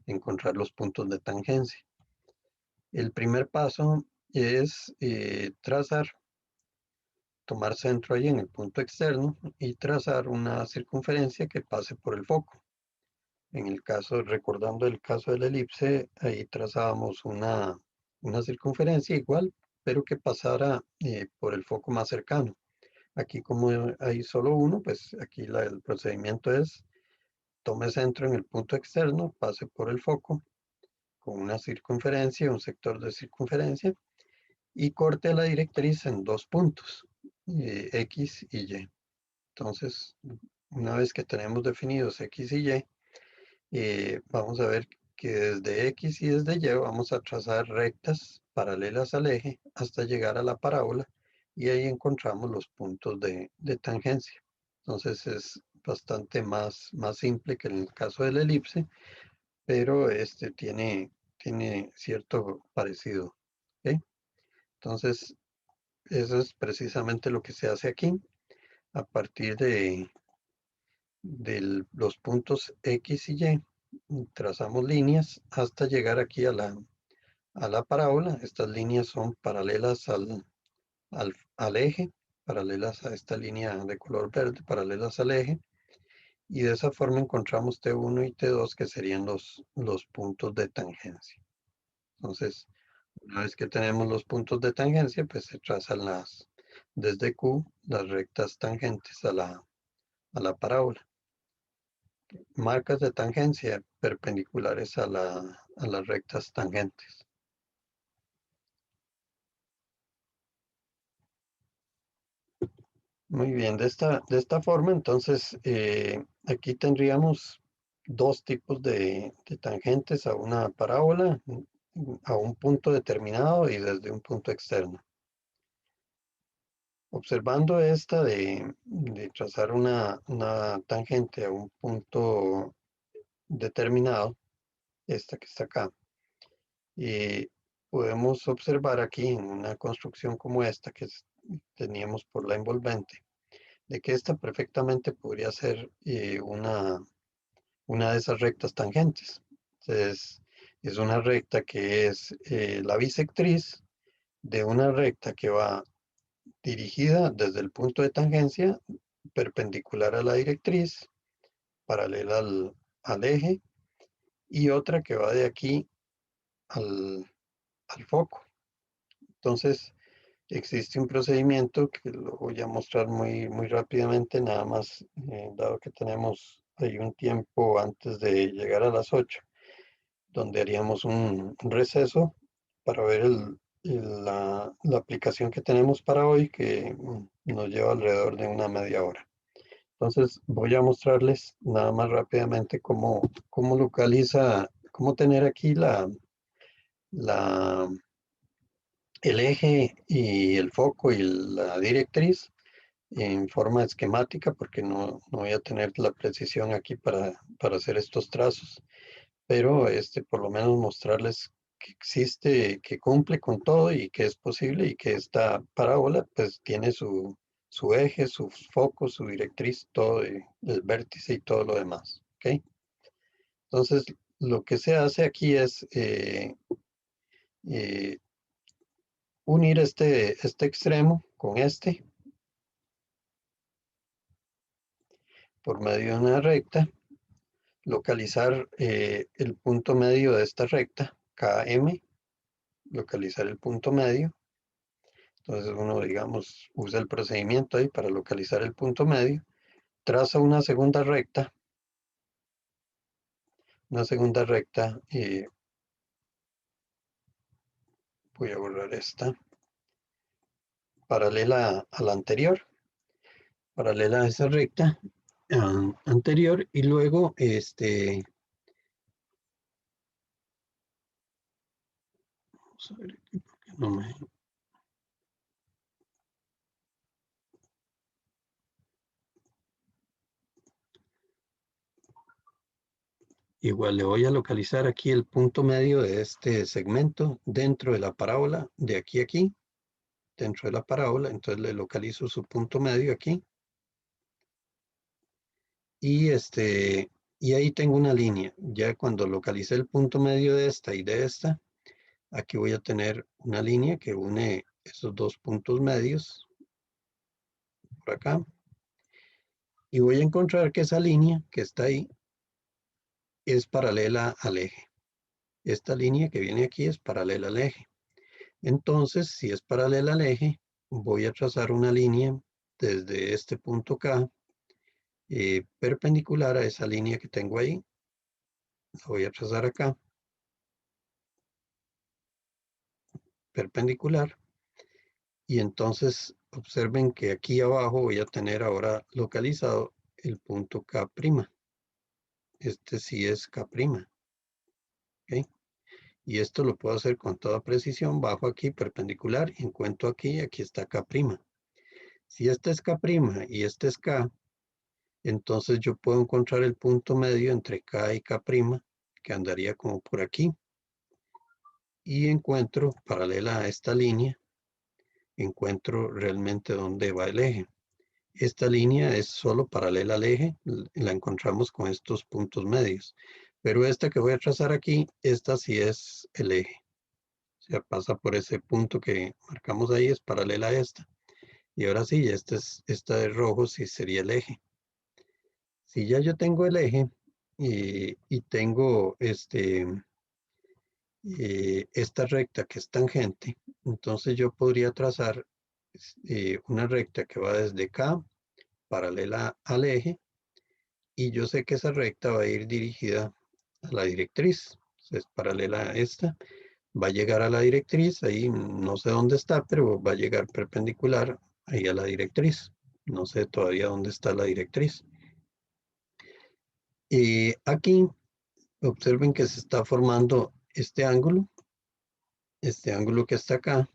encontrar los puntos de tangencia. El primer paso es tomar centro ahí en el punto externo y trazar una circunferencia que pase por el foco. En el caso, recordando el caso de la elipse, ahí trazábamos una circunferencia igual, pero que pasara por el foco más cercano. Aquí, como hay solo uno, pues aquí el procedimiento es: tome centro en el punto externo, pase por el foco con una circunferencia, un sector de circunferencia, y corte la directriz en dos puntos, X y Y. Entonces, una vez que tenemos definidos X y Y, vamos a ver que desde X y desde Y vamos a trazar rectas paralelas al eje hasta llegar a la parábola, y ahí encontramos los puntos de tangencia. Entonces es bastante más simple que en el caso de la elipse, pero este tiene cierto parecido. ¿Ok? Entonces, eso es precisamente lo que se hace aquí. A partir de los puntos X y Y, trazamos líneas hasta llegar aquí a la parábola. Estas líneas son paralelas al eje, paralelas a esta línea de color verde, paralelas al eje, y de esa forma encontramos T1 y T2, que serían los puntos de tangencia. Entonces, una vez que tenemos los puntos de tangencia, pues se trazan desde Q las rectas tangentes a la parábola. Marcas de tangencia perpendiculares a las rectas tangentes. Muy bien, de esta forma, entonces, aquí tendríamos dos tipos de tangentes a una parábola, a un punto determinado y desde un punto externo. Observando esta de trazar una tangente a un punto determinado, esta que está acá, podemos observar aquí en una construcción como esta que teníamos por la envolvente, de que esta perfectamente podría ser una de esas rectas tangentes. Entonces, es una recta que es la bisectriz de una recta que va dirigida desde el punto de tangencia, perpendicular a la directriz, paralela al eje, y otra que va de aquí al foco. Entonces, existe un procedimiento que lo voy a mostrar muy rápidamente, nada más, dado que tenemos ahí un tiempo antes de llegar a las 8, donde haríamos un receso para ver la aplicación que tenemos para hoy, que nos lleva alrededor de una media hora. Entonces voy a mostrarles nada más rápidamente cómo tener aquí el eje y el foco y la directriz en forma esquemática, porque no voy a tener la precisión aquí para hacer estos trazos, pero por lo menos mostrarles existe, que cumple con todo y que es posible y que esta parábola pues tiene su eje, su foco, su directriz, todo el vértice y todo lo demás. ¿Ok? Entonces, lo que se hace aquí es unir este extremo con este por medio de una recta, localizar el punto medio de esta recta, KM, localizar el punto medio. Entonces uno, digamos, usa el procedimiento ahí para localizar el punto medio, traza una segunda recta, voy a borrar esta, paralela a la anterior, paralela a esa recta anterior, y luego vamos a ver aquí porque no me... Igual le voy a localizar aquí el punto medio de este segmento dentro de la parábola, de aquí a aquí, dentro de la parábola. Entonces le localizo su punto medio aquí. Y, y ahí tengo una línea. Ya cuando localicé el punto medio de esta y de esta, aquí voy a tener una línea que une esos dos puntos medios por acá. Y voy a encontrar que esa línea que está ahí es paralela al eje. Esta línea que viene aquí es paralela al eje. Entonces, si es paralela al eje, voy a trazar una línea desde este punto K, perpendicular a esa línea que tengo ahí. La voy a trazar acá, perpendicular. Y entonces observen que aquí abajo voy a tener ahora localizado el punto K'. Este sí es K'. ¿Ok? Y esto lo puedo hacer con toda precisión. Bajo aquí perpendicular y encuentro aquí, aquí está K'. Si este es K' y este es K, entonces yo puedo encontrar el punto medio entre K y K', que andaría como por aquí. Y encuentro, paralela a esta línea, encuentro realmente dónde va el eje. Esta línea es solo paralela al eje, la encontramos con estos puntos medios. Pero esta que voy a trazar aquí, esta sí es el eje. O sea, pasa por ese punto que marcamos ahí, es paralela a esta. Y ahora sí, esta de rojo sí sería el eje. Si ya yo tengo el eje y tengo esta recta que es tangente, entonces yo podría trazar una recta que va desde K, paralela al eje, y yo sé que esa recta va a ir dirigida a la directriz. Es paralela a esta, va a llegar a la directriz, ahí no sé dónde está, pero va a llegar perpendicular ahí a la directriz. No sé todavía dónde está la directriz. Y aquí observen que se está formando este ángulo que está acá,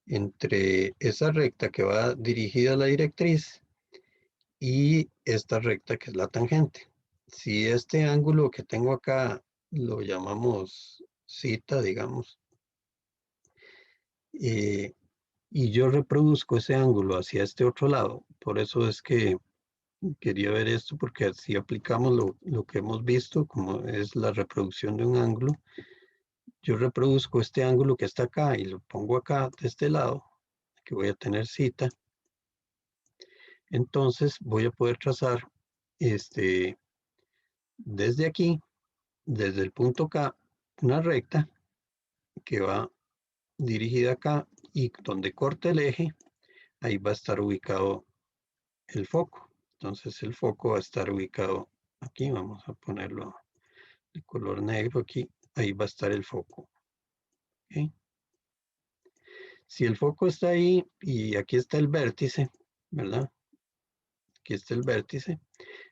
entre esa recta que va dirigida a la directriz y esta recta que es la tangente. Si este ángulo que tengo acá lo llamamos cita, digamos, y yo reproduzco ese ángulo hacia este otro lado, por eso es que quería ver esto, porque así aplicamos lo que hemos visto, como es la reproducción de un ángulo. Yo reproduzco este ángulo que está acá y lo pongo acá de este lado, que voy a tener cita. Entonces voy a poder trazar desde aquí, desde el punto K, una recta que va dirigida acá y donde corte el eje, ahí va a estar ubicado el foco. Entonces el foco va a estar ubicado aquí, vamos a ponerlo de color negro aquí, ahí va a estar el foco. ¿Okay? Si el foco está ahí y aquí está el vértice, ¿verdad? Aquí está el vértice.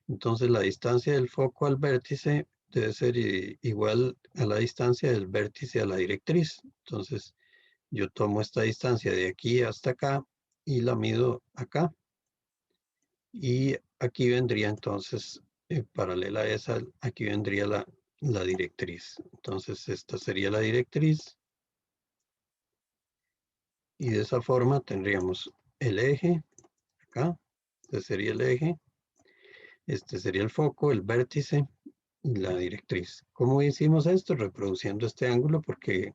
Entonces la distancia del foco al vértice debe ser igual a la distancia del vértice a la directriz. Entonces yo tomo esta distancia de aquí hasta acá y la mido acá. Y aquí vendría entonces, paralela a esa, aquí vendría la directriz. Entonces esta sería la directriz y de esa forma tendríamos el eje acá, este sería el eje, este sería el foco, el vértice y la directriz. ¿Cómo hicimos esto? Reproduciendo este ángulo, porque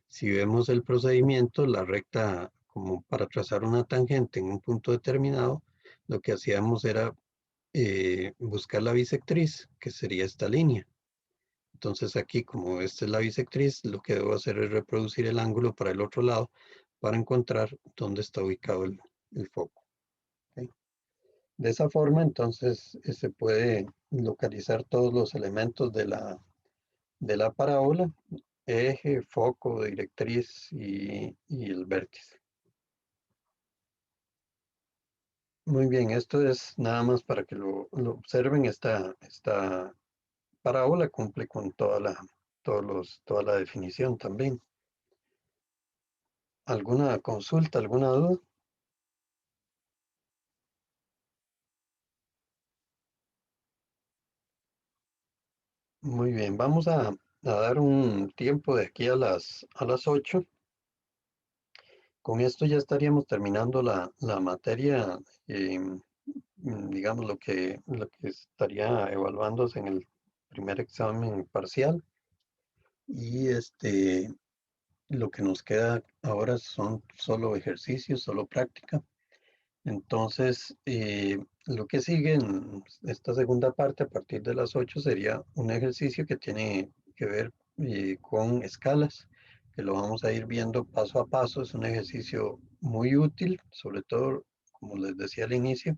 si vemos el procedimiento, la recta como para trazar una tangente en un punto determinado, lo que hacíamos era buscar la bisectriz, que sería esta línea. Entonces aquí, como esta es la bisectriz, lo que debo hacer es reproducir el ángulo para el otro lado para encontrar dónde está ubicado el foco. ¿Ok? De esa forma, entonces, se puede localizar todos los elementos de la parábola: eje, foco, directriz y el vértice. Muy bien, esto es nada más para que lo observen. Esta parábola cumple con toda la definición también. ¿Alguna consulta, alguna duda? Muy bien, vamos a dar un tiempo de aquí a las 8. Con esto ya estaríamos terminando la materia, digamos lo que estaría evaluándose en el primer examen parcial. Y lo que nos queda ahora son solo ejercicios, solo práctica. Entonces, lo que sigue en esta segunda parte, a partir de las 8, sería un ejercicio que tiene que ver con escalas, que lo vamos a ir viendo paso a paso. Es un ejercicio muy útil, sobre todo, como les decía al inicio,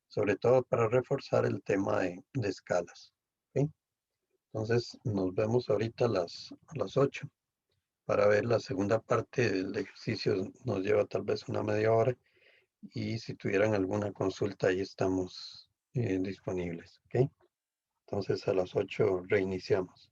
sobre todo para reforzar el tema de escalas. ¿Ok? Entonces, nos vemos ahorita a las 8 para ver la segunda parte del ejercicio. Nos lleva tal vez una media hora. Y si tuvieran alguna consulta, ahí estamos disponibles. ¿Ok? Entonces a las 8 reiniciamos.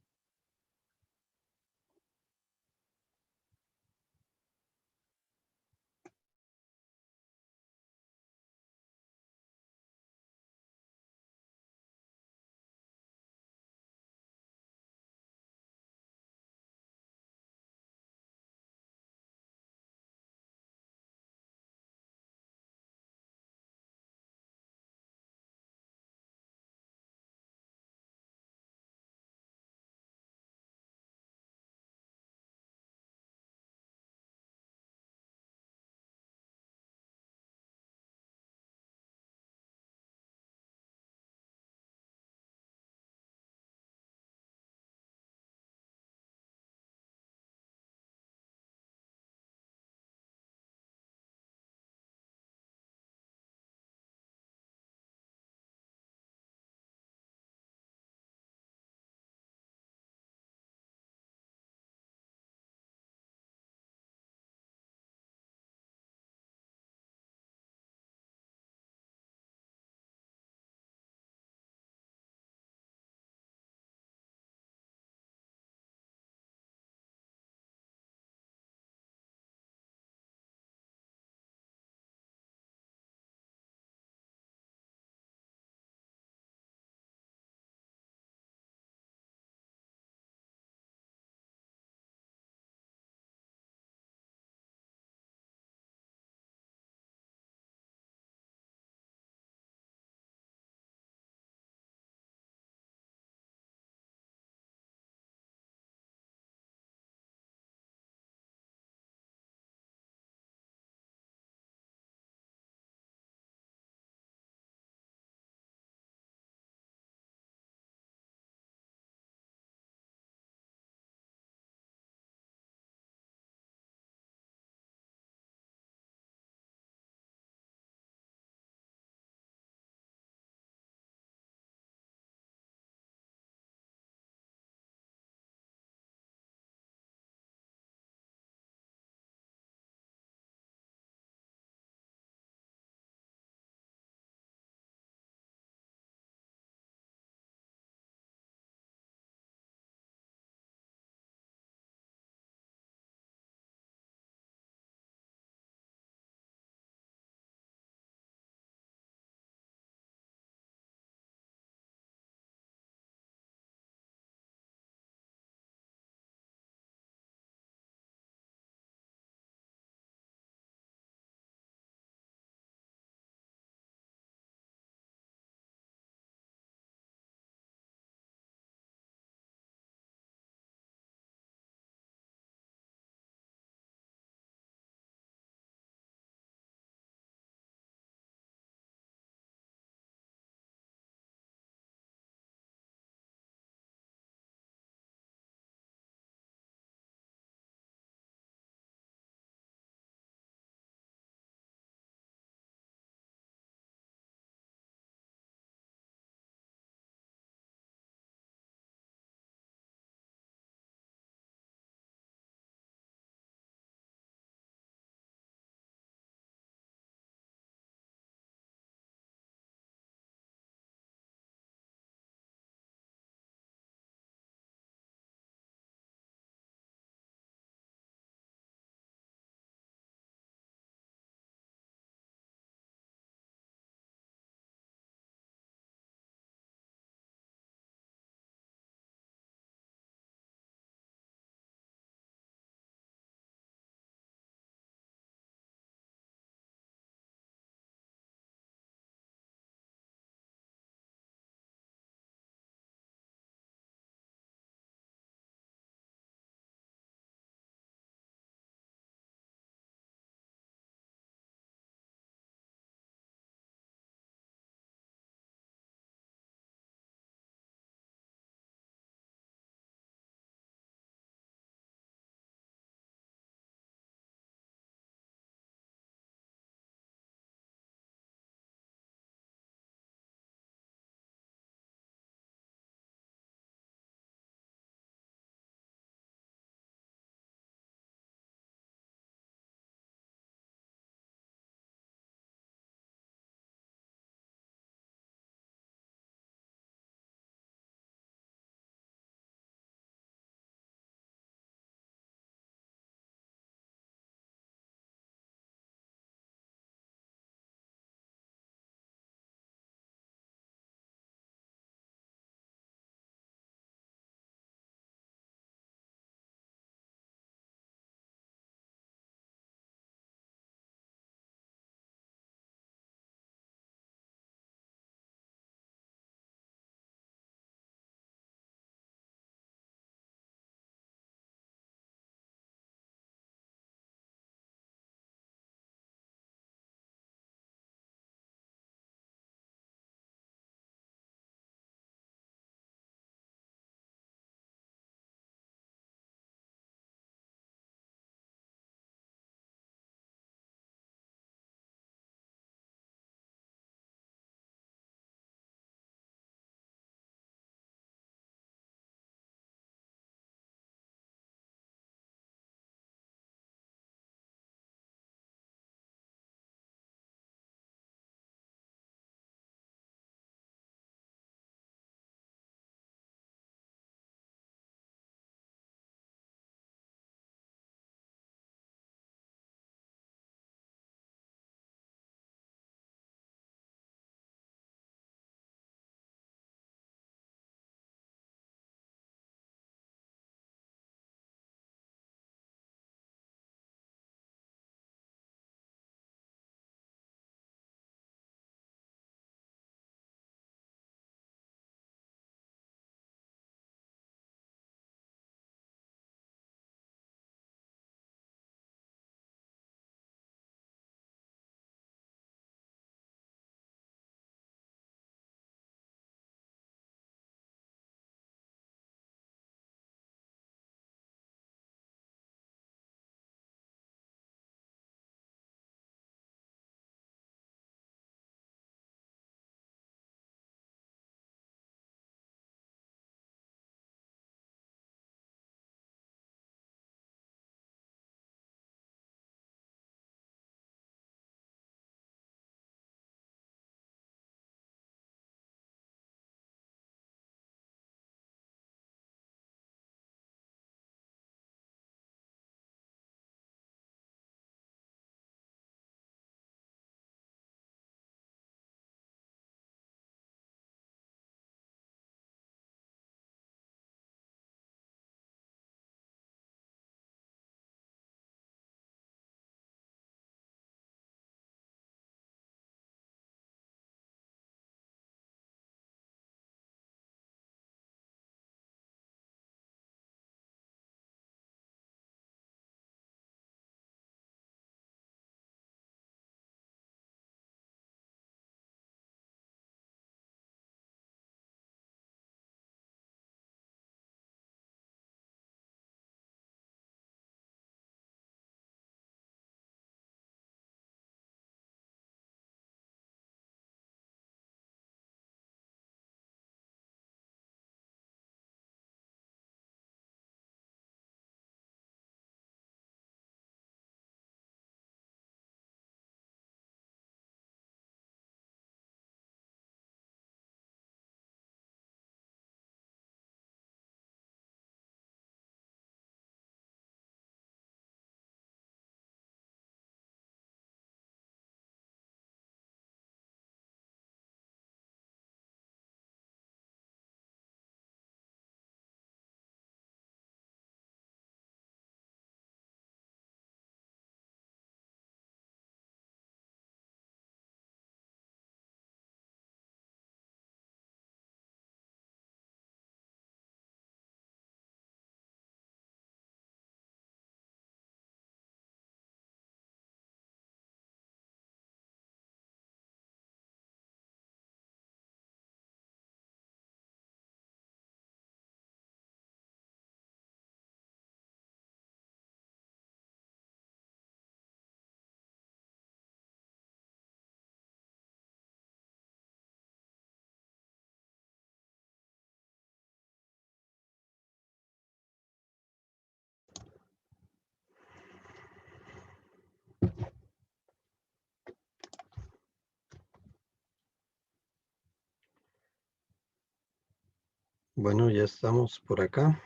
Bueno, ya estamos por acá.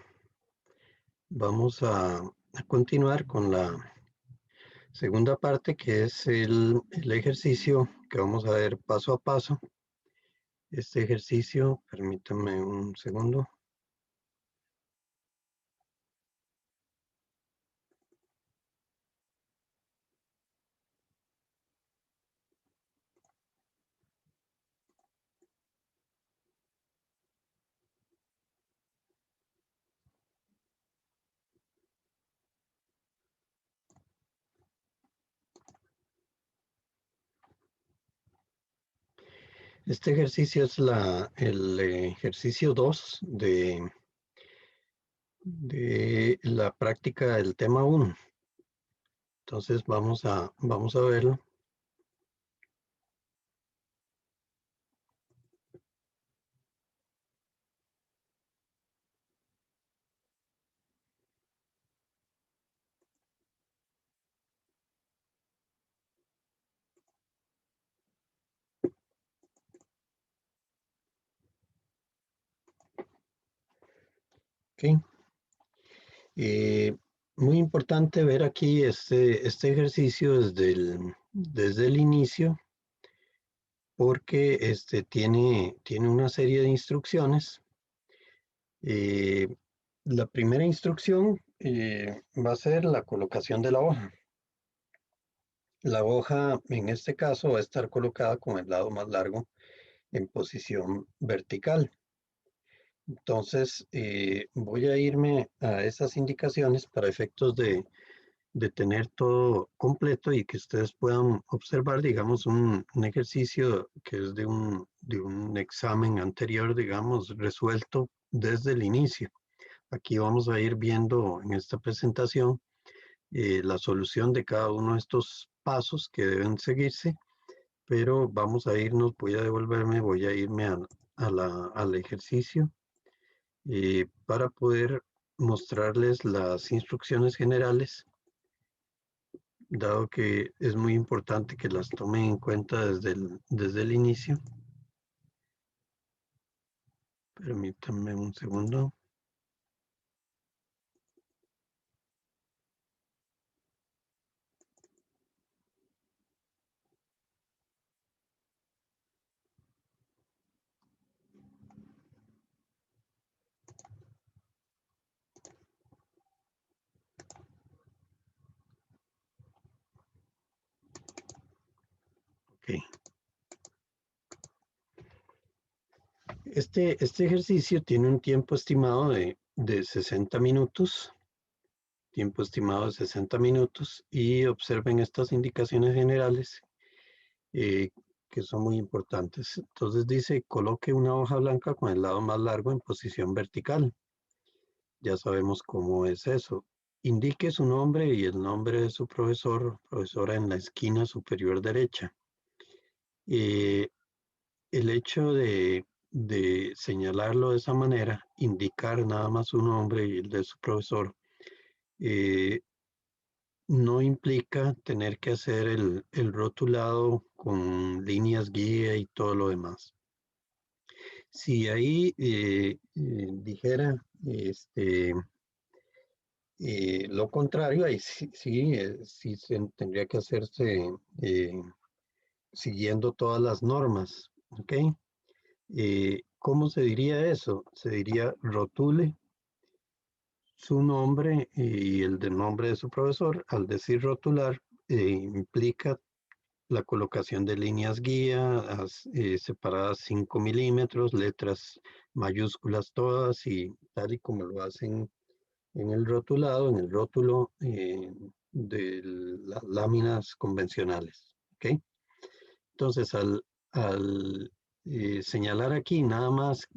Vamos a continuar con la segunda parte, que es el ejercicio que vamos a ver paso a paso. Este ejercicio, permítanme un segundo. Este ejercicio es el ejercicio 2 de la práctica del tema 1. Entonces vamos a verlo. ¿Ok? Muy importante ver aquí este ejercicio desde el inicio, porque tiene una serie de instrucciones. Eh, la primera instrucción va a ser la colocación de la hoja. La hoja, en este caso, va a estar colocada con el lado más largo en posición vertical. Entonces, voy a irme a esas indicaciones para efectos de tener todo completo y que ustedes puedan observar, digamos, un ejercicio que es de un examen anterior, digamos, resuelto desde el inicio. Aquí vamos a ir viendo en esta presentación la solución de cada uno de estos pasos que deben seguirse, pero vamos a irnos, voy a irme al ejercicio para poder mostrarles las instrucciones generales, dado que es muy importante que las tomen en cuenta desde el inicio. Permítanme un segundo. Ok. Este ejercicio tiene un tiempo estimado de 60 minutos. Tiempo estimado de 60 minutos, y observen estas indicaciones generales eh, que son muy importantes. Entonces dice, coloque una hoja blanca con el lado más largo en posición vertical. Ya sabemos cómo es eso. Indique su nombre y el nombre de su profesor, profesora, en la esquina superior derecha. Eh, el hecho de señalarlo de esa manera, indicar nada más su nombre y el de su profesor, eh, no implica tener que hacer el rotulado con líneas guía y todo lo demás. Si ahí dijera lo contrario, ahí sí tendría que hacerse siguiendo todas las normas, ¿ok? ¿Cómo se diría eso? Se diría rotule su nombre y el del nombre de su profesor. Al decir rotular, implica la colocación de líneas guía separadas 5 milímetros, letras mayúsculas todas, y tal y como lo hacen en el rotulado, en el rótulo de las láminas convencionales. ¿Ok? Entonces, al señalar aquí nada más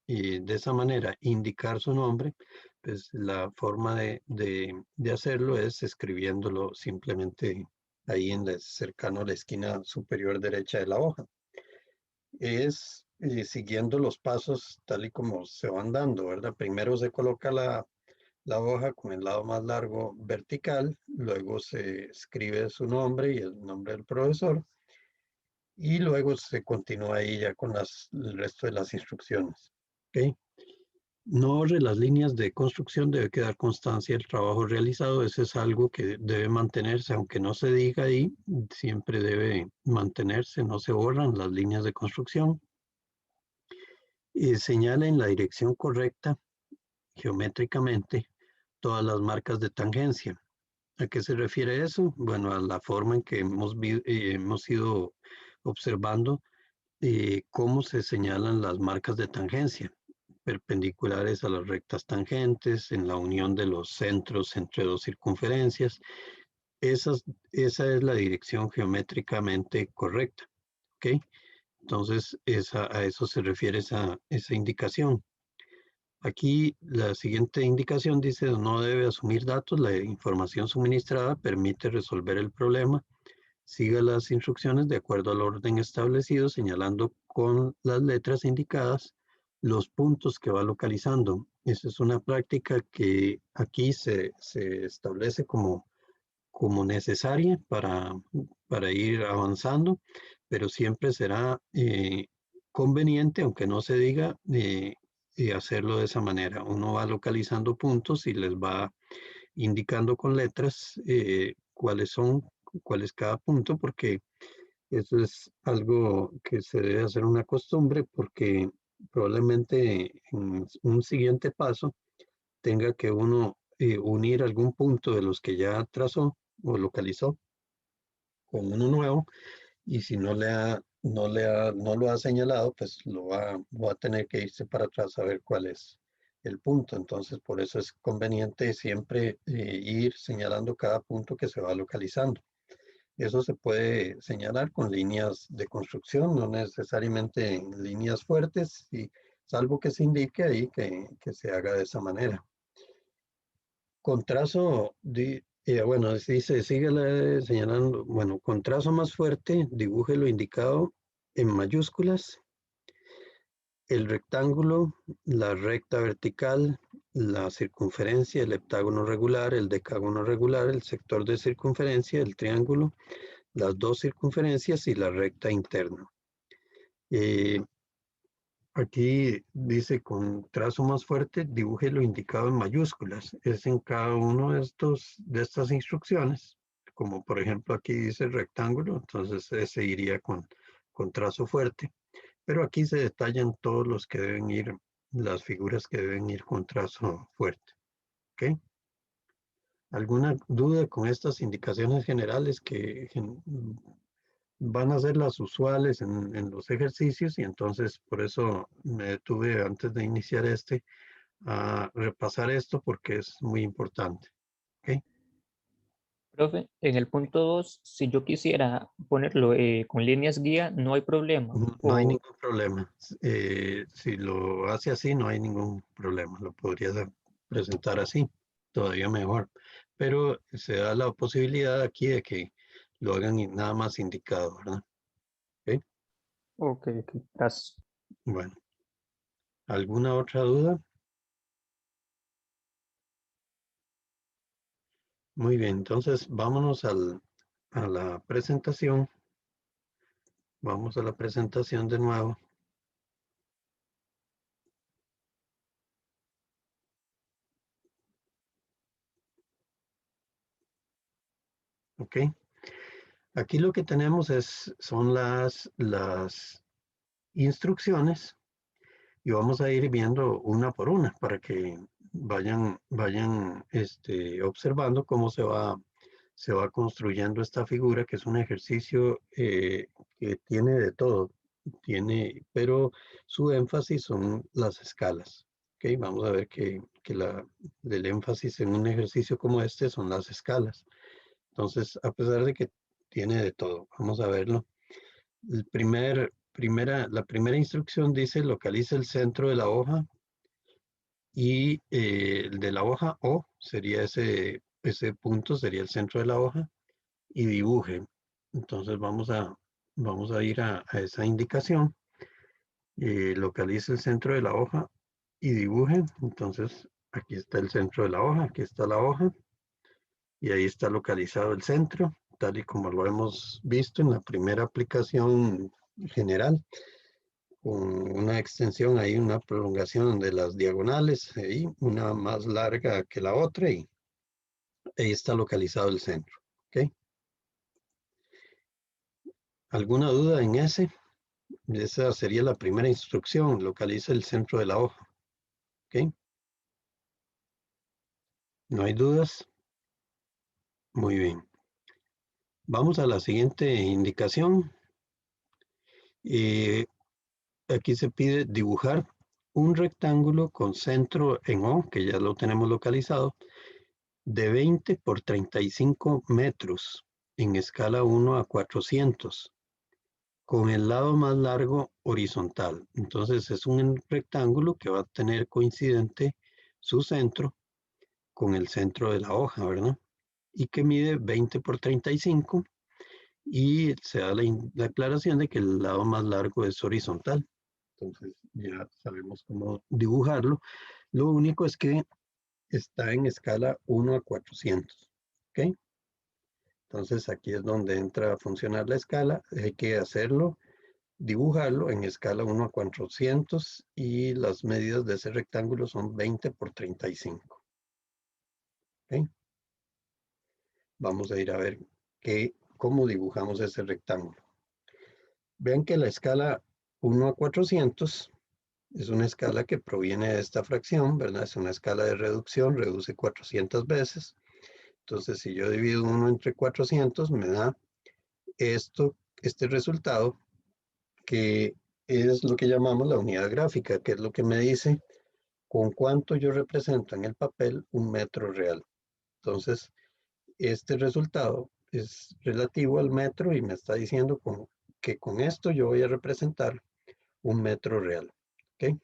de esa manera, indicar su nombre, pues la forma de hacerlo es escribiéndolo simplemente ahí cercano a la esquina superior derecha de la hoja. Es siguiendo los pasos tal y como se van dando, ¿verdad? Primero se coloca la hoja con el lado más largo vertical, luego se escribe su nombre y el nombre del profesor, y luego se continúa ahí ya con el resto de las instrucciones. ¿Ok? No borre las líneas de construcción, debe quedar constancia del trabajo realizado. Eso es algo que debe mantenerse, aunque no se diga ahí, siempre debe mantenerse, no se borran las líneas de construcción. Señala en la dirección correcta, geométricamente, todas las marcas de tangencia. ¿A qué se refiere eso? Bueno, a la forma en que hemos ido observando cómo se señalan las marcas de tangencia, perpendiculares a las rectas tangentes, en la unión de los centros entre dos circunferencias. Esa es la dirección geométricamente correcta, ¿ok? Entonces, a eso se refiere esa indicación. Aquí la siguiente indicación dice: no debe asumir datos, la información suministrada permite resolver el problema. Siga las instrucciones de acuerdo al orden establecido, señalando con las letras indicadas los puntos que va localizando. Esa es una práctica que aquí se establece como necesaria para ir avanzando, pero siempre será conveniente, aunque no se diga, hacerlo de esa manera. Uno va localizando puntos y les va indicando con letras cuál es cada punto, porque eso es algo que se debe hacer una costumbre, porque probablemente en un siguiente paso tenga que uno unir algún punto de los que ya trazó o localizó con uno nuevo, y si no lo ha señalado, pues va a tener que irse para atrás a ver cuál es el punto. Entonces, por eso es conveniente siempre ir señalando cada punto que se va localizando. Eso se puede señalar con líneas de construcción, no necesariamente en líneas fuertes, salvo que se indique ahí que se haga de esa manera. Con trazo, bueno, dice, síguela señalando, bueno, con trazo más fuerte, dibuje lo indicado en mayúsculas: el rectángulo, la recta vertical, la circunferencia, el heptágono regular, el decágono regular, el sector de circunferencia, el triángulo, las dos circunferencias y la recta interna. Aquí dice: con trazo más fuerte, dibuje lo indicado en mayúsculas. Es en cada uno de estas instrucciones, como por ejemplo aquí dice rectángulo, entonces ese iría con trazo fuerte. Pero aquí se detallan todos los que deben ir, las figuras que deben ir con trazo fuerte. ¿Ok? ¿Alguna duda con estas indicaciones generales que van a ser las usuales en los ejercicios? Y entonces por eso me detuve antes de iniciar a repasar esto, porque es muy importante. ¿Ok? Profe, en el punto 2, si yo quisiera ponerlo con líneas guía, no hay problema. No hay ningún problema. Si lo hace así, no hay ningún problema. Lo podría presentar así, todavía mejor. Pero se da la posibilidad aquí de que lo hagan nada más indicado, ¿verdad? ¿Ok? Ok, gracias. Bueno, ¿alguna otra duda? Muy bien, entonces vámonos a la presentación. Vamos a la presentación de nuevo. ¿Ok? Aquí lo que tenemos son las instrucciones, y vamos a ir viendo una por una para que vayan observando cómo se va construyendo esta figura, que es un ejercicio que tiene de todo, pero su énfasis son las escalas. ¿Ok? Vamos a ver que el énfasis en un ejercicio como este son las escalas. Entonces, a pesar de que tiene de todo, vamos a verlo. La primera instrucción dice: localiza el centro de la hoja, y el de la hoja O sería ese punto, sería el centro de la hoja, y dibuje. Entonces vamos a ir a esa indicación. Localiza el centro de la hoja y dibuje. Entonces aquí está el centro de la hoja, aquí está la hoja, y ahí está localizado el centro, tal y como lo hemos visto en la primera aplicación general. una extensión ahí, una prolongación de las diagonales, ahí, una más larga que la otra, y ahí está localizado el centro. ¿Ok? ¿Alguna duda en ese? Esa sería la primera instrucción, localiza el centro de la hoja. ¿Ok? ¿No hay dudas? Muy bien. Vamos a la siguiente indicación. Aquí se pide dibujar un rectángulo con centro en O, que ya lo tenemos localizado, de 20 por 35 metros en escala 1 a 400, con el lado más largo horizontal. Entonces es un rectángulo que va a tener coincidente su centro con el centro de la hoja, ¿verdad? Y que mide 20 por 35 y se da la aclaración de que el lado más largo es horizontal. Entonces ya sabemos cómo dibujarlo. Lo único es que está en escala 1 a 400. ¿Ok? Entonces aquí es donde entra a funcionar la escala. Hay que hacerlo, dibujarlo en escala 1 a 400 y las medidas de ese rectángulo son 20 por 35. ¿Ok? Vamos a ir a ver cómo dibujamos ese rectángulo. Vean que la escala 1 a 400 es una escala que proviene de esta fracción, ¿verdad? Es una escala de reducción, reduce 400 veces. Entonces, si yo divido 1 entre 400, me da este resultado, que es lo que llamamos la unidad gráfica, que es lo que me dice con cuánto yo represento en el papel un metro real. Entonces, este resultado es relativo al metro y me está diciendo que con esto yo voy a representar un metro real. ¿Ok?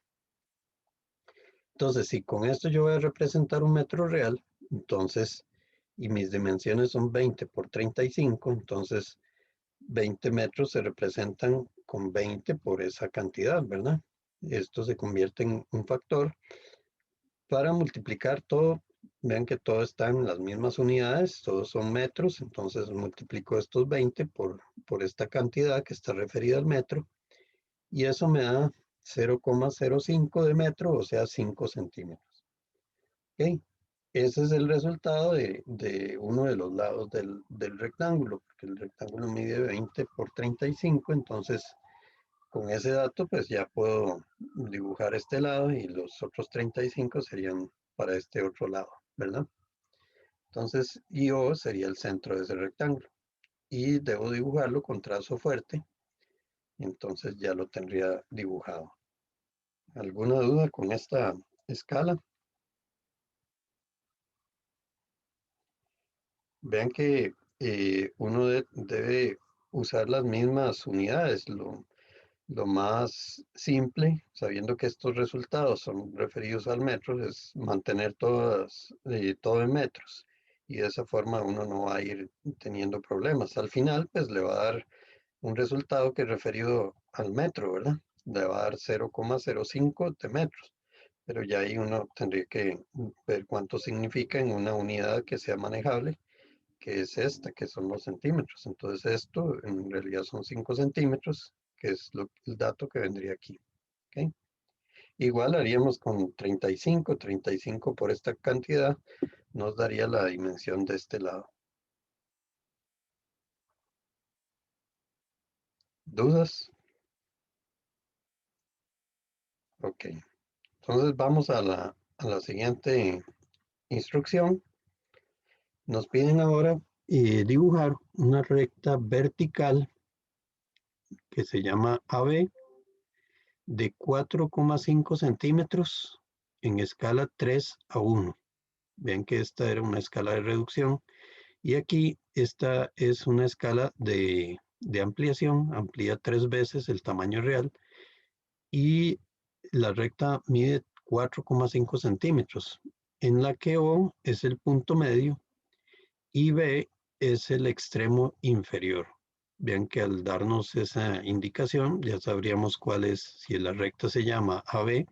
Entonces, si con esto yo voy a representar un metro real, entonces, y mis dimensiones son 20 por 35, entonces 20 metros se representan con 20 por esa cantidad, ¿verdad? Esto se convierte en un factor para multiplicar todo. Vean que todo está en las mismas unidades, todos son metros, entonces multiplico estos 20 por esta cantidad que está referida al metro, y eso me da 0,05 de metro, o sea, 5 centímetros. ¿Ok? Ese es el resultado de uno de los lados del rectángulo, porque el rectángulo mide 20 por 35, entonces con ese dato pues ya puedo dibujar este lado y los otros 35 serían para este otro lado, ¿verdad? Entonces O sería el centro de ese rectángulo y debo dibujarlo con trazo fuerte, entonces ya lo tendría dibujado. ¿Alguna duda con esta escala? Vean que uno debe usar las mismas unidades, lo más simple, sabiendo que estos resultados son referidos al metro, es mantener todo en metros. Y de esa forma uno no va a ir teniendo problemas. Al final, pues le va a dar un resultado que es referido al metro, ¿verdad? Le va a dar 0,05 de metros. Pero ya ahí uno tendría que ver cuánto significa en una unidad que sea manejable, que es esta, que son los centímetros. Entonces esto en realidad son 5 centímetros, que es el dato que vendría aquí. ¿Okay? Igual haríamos con 35 por esta cantidad, nos daría la dimensión de este lado. ¿Dudas? Ok. Entonces vamos a la siguiente instrucción. Nos piden ahora dibujar una recta vertical que se llama AB de 4,5 centímetros en escala 3 a 1. Vean que esta era una escala de reducción y aquí esta es una escala de ampliación, amplía 3 veces el tamaño real y la recta mide 4,5 centímetros, en la que O es el punto medio y B es el extremo inferior. Vean que al darnos esa indicación ya sabríamos cuál es, si la recta se llama AB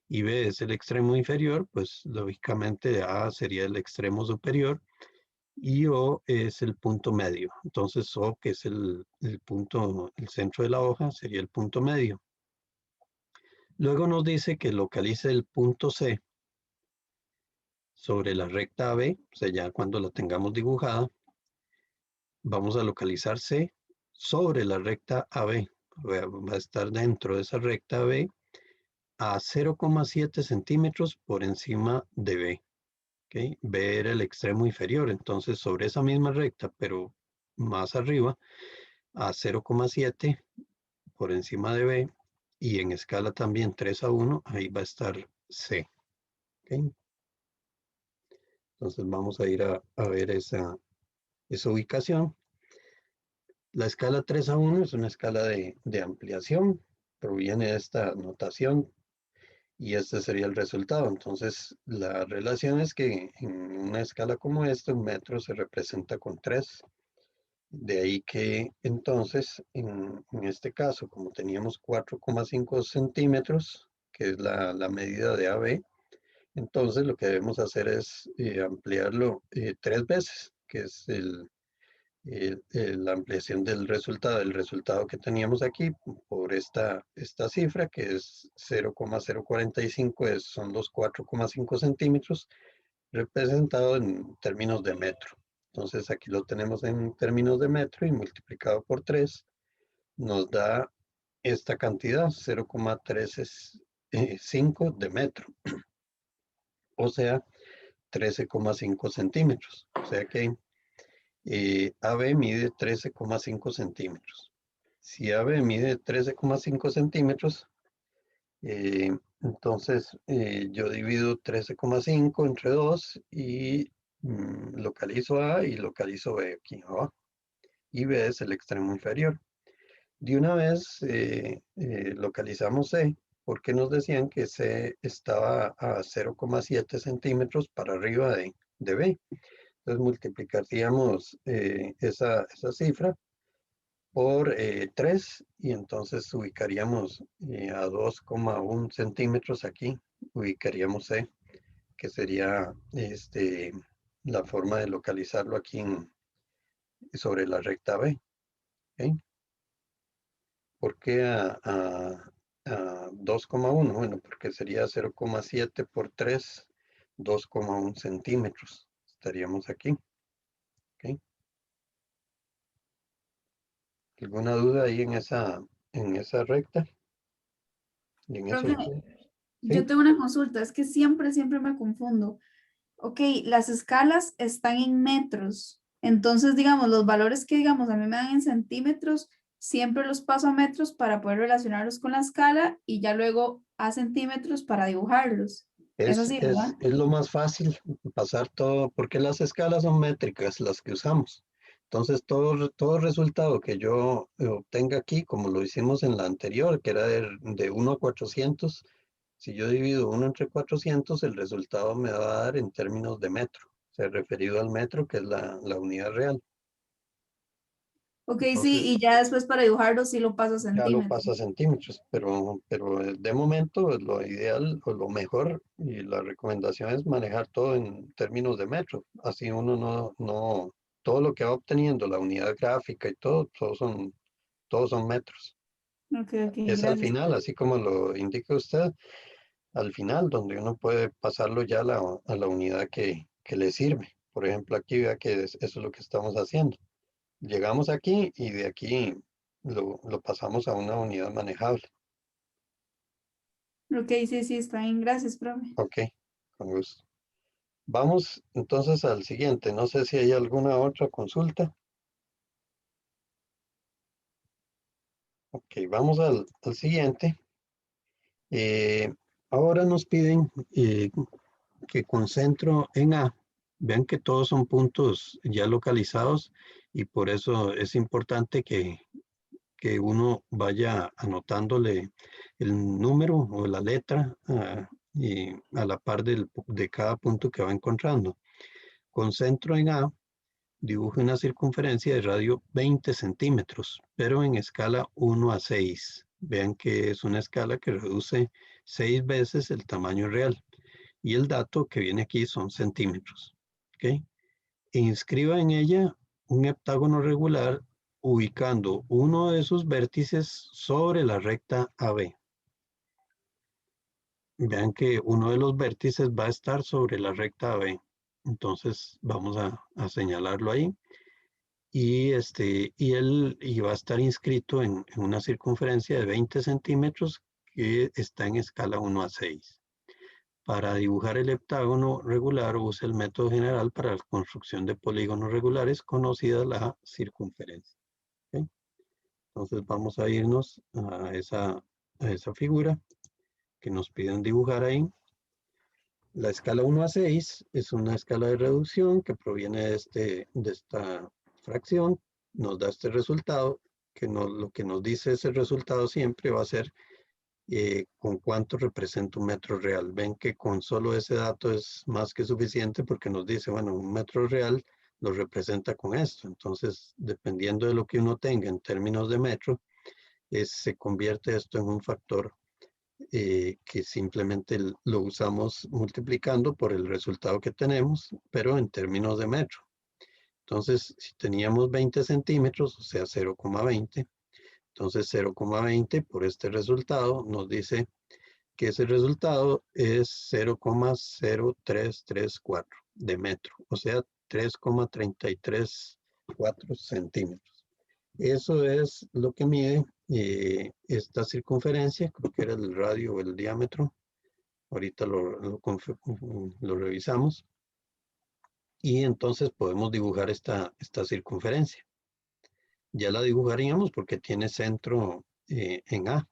y B es el extremo inferior, pues lógicamente A sería el extremo superior y O es el punto medio. Entonces O, que es el punto, el centro de la hoja, sería el punto medio. Luego nos dice que localice el punto C sobre la recta AB, o sea, ya cuando la tengamos dibujada, vamos a localizar C sobre la recta AB. Va a estar dentro de esa recta AB a 0,7 centímetros por encima de B. ¿Okay? B era el extremo inferior, entonces sobre esa misma recta, pero más arriba, a 0,7 por encima de B, y en escala también 3:1, ahí va a estar C. ¿Okay? Entonces vamos a ir a ver esa ubicación. La escala 3:1 es una escala de ampliación, proviene de esta notación y este sería el resultado. Entonces la relación es que en una escala como esta, un metro se representa con 3. De ahí que entonces, en este caso, como teníamos 4,5 centímetros, que es la medida de AB, entonces lo que debemos hacer es ampliarlo 3 veces, que es la ampliación del resultado. El resultado que teníamos aquí por esta cifra, que es 0,045, son los 4,5 centímetros, representado en términos de metro. Entonces aquí lo tenemos en términos de metro y multiplicado por 3 nos da esta cantidad, 0,135 de metro, o sea, 13,5 centímetros. O sea que AB mide 13,5 centímetros. Si AB mide 13,5 centímetros, entonces yo divido 13,5 entre 2 y localizo A y localizo B aquí abajo. Y B es el extremo inferior. De una vez localizamos C, porque nos decían que C estaba a 0,7 centímetros para arriba de B. Entonces multiplicaríamos esa cifra por 3 y entonces ubicaríamos a 2,1 centímetros aquí, ubicaríamos C, que sería la forma de localizarlo aquí sobre la recta B. ¿Okay? ¿Por qué a 2,1? Bueno, porque sería 0,7 por 3, 2,1 centímetros. Estaríamos aquí. ¿Okay? ¿Alguna duda ahí en esa recta? Y en eso, Profe, yo ¿sí? tengo una consulta, es que siempre me confundo. Ok, las escalas están en metros, entonces, digamos, los valores que, digamos, a mí me dan en centímetros, siempre los paso a metros para poder relacionarlos con la escala y ya luego a centímetros para dibujarlos. Es Es, así, es, ¿verdad? es lo más fácil pasar todo, porque las escalas son métricas las que usamos. Entonces, todo resultado que yo obtenga aquí, como lo hicimos en la anterior, que era de 1 a 400, si yo divido 1 entre 400, el resultado me va a dar en términos de metro, o sea, referido al metro, que es la unidad real. Ok, sí, Entonces, y ya después para dibujarlos sí lo paso a ya lo pasa a centímetros. centímetros, pero de momento lo ideal o lo mejor y la recomendación es manejar todo en términos de metro. Así uno no, todo lo que va obteniendo, la unidad gráfica y todo, todos son metros. Ok, Es al gracias. final, así como lo indica usted, al final donde uno puede pasarlo ya a la unidad que le sirve. Por ejemplo, aquí vea que eso es lo que estamos haciendo. Llegamos aquí y de aquí lo pasamos a una unidad manejable. Ok, sí, está bien, gracias, profe. Ok, con gusto. Vamos entonces al siguiente. No sé si hay alguna otra consulta. Ok, vamos al siguiente. Eh, ahora nos piden que con centro en A. Vean que todos son puntos ya localizados y por eso es importante que uno vaya anotándole el número o la letra y a la par de cada punto que va encontrando. Con centro en A, dibuje una circunferencia de radio 20 centímetros, pero en escala 1 a 6. Vean que es una escala que reduce 6 veces el tamaño real. Y el dato que viene aquí son centímetros. ¿Okay? E inscriba en ella un heptágono regular ubicando uno de sus vértices sobre la recta AB. vean que uno de los vértices va a estar sobre la recta AB. Entonces vamos a señalarlo ahí. Y va a estar inscrito en una circunferencia de 20 centímetros que está en escala 1 a 6. Para dibujar el heptágono regular, usa el método general para la construcción de polígonos regulares, conocida la circunferencia. ¿Okay? Entonces vamos a irnos a esa figura que nos piden dibujar ahí. La escala 1 a 6 es una escala de reducción que proviene de esta fracción, nos da este resultado, lo que nos dice ese resultado siempre va a ser con cuánto representa un metro real. Ven que con solo ese dato es más que suficiente porque nos dice, bueno, un metro real lo representa con esto. Entonces, dependiendo de lo que uno tenga en términos de metro, se convierte esto en un factor que simplemente lo usamos multiplicando por el resultado que tenemos, pero en términos de metro. Entonces, si teníamos 20 centímetros, o sea, 0,20, entonces 0,20 por este resultado nos dice que ese resultado es 0,0334 de metro, o sea, 3,334 centímetros. Eso es lo que mide esta circunferencia, creo que era el radio o el diámetro. Ahorita lo revisamos. Y entonces podemos dibujar esta circunferencia. Ya la dibujaríamos porque tiene centro en A.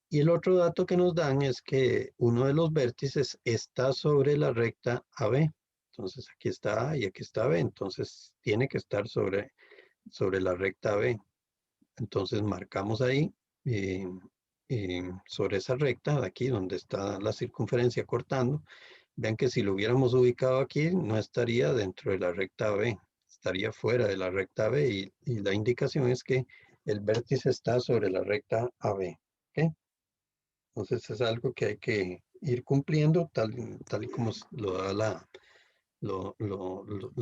Y el otro dato que nos dan es que uno de los vértices está sobre la recta AB. Entonces aquí está A y aquí está B. Entonces tiene que estar sobre la recta AB. Entonces marcamos ahí sobre esa recta de aquí donde está la circunferencia cortando. Vean que si lo hubiéramos ubicado aquí no estaría dentro de la recta AB, estaría fuera de la recta AB y la indicación es que el vértice está sobre la recta AB. ¿Okay? Entonces es algo que hay que ir cumpliendo tal y como lo da lo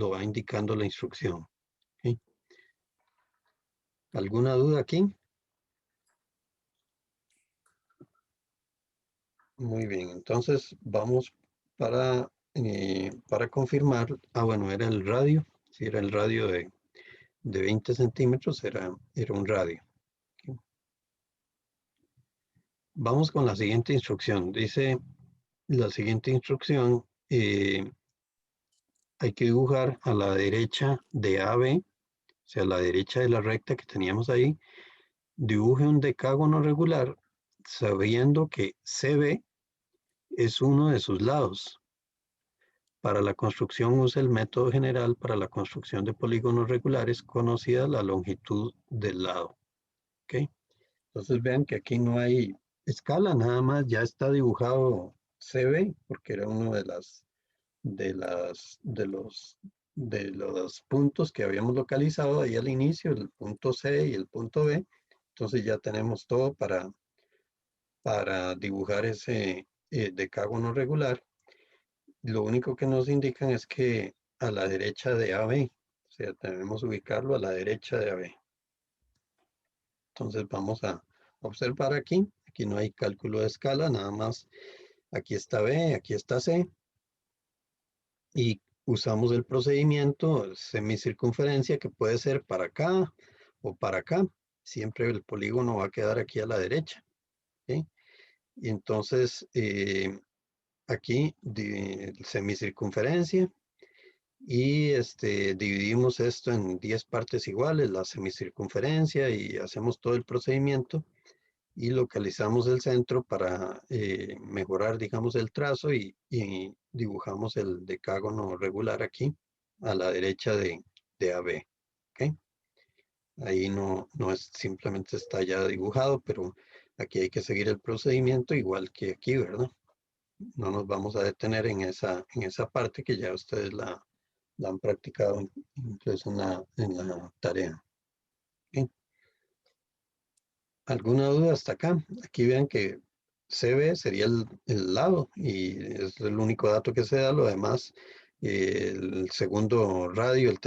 va indicando la instrucción. ¿Okay? ¿Alguna duda aquí? Muy bien, entonces vamos para confirmar. Bueno, era el radio. Si era el radio de 20 centímetros, era un radio. ¿Okay? Vamos con la siguiente instrucción. Dice la siguiente instrucción, hay que dibujar a la derecha de AB, o sea, a la derecha de la recta que teníamos ahí, dibuje un decágono regular sabiendo que CB es uno de sus lados. Para la construcción usa el método general para la construcción de polígonos regulares, conocida la longitud del lado. ¿Okay? Entonces vean que aquí no hay escala, nada más ya está dibujado CB, porque era uno de los puntos que habíamos localizado ahí al inicio, el punto C y el punto B. Entonces ya tenemos todo para dibujar ese decágono regular. Lo único que nos indican es que a la derecha de AB, o sea, debemos ubicarlo a la derecha de AB. Entonces vamos a observar aquí. Aquí no hay cálculo de escala, nada más. Aquí está B, aquí está C. Y usamos el procedimiento semicircunferencia que puede ser para acá o para acá. Siempre el polígono va a quedar aquí a la derecha. ¿Okay? Y entonces aquí semicircunferencia. Y dividimos esto en 10 partes iguales, la semicircunferencia, y hacemos todo el procedimiento y localizamos el centro para mejorar, digamos, el trazo y dibujamos el decágono regular aquí a la derecha de AB. ¿Okay? Ahí no es simplemente está ya dibujado, pero aquí hay que seguir el procedimiento igual que aquí, ¿verdad? No nos vamos a detener en esa parte que ya ustedes la han practicado incluso en la tarea. ¿Okay? ¿Alguna duda hasta acá? Aquí vean que CB sería el lado y es el único dato que se da. Lo demás, el segundo radio, el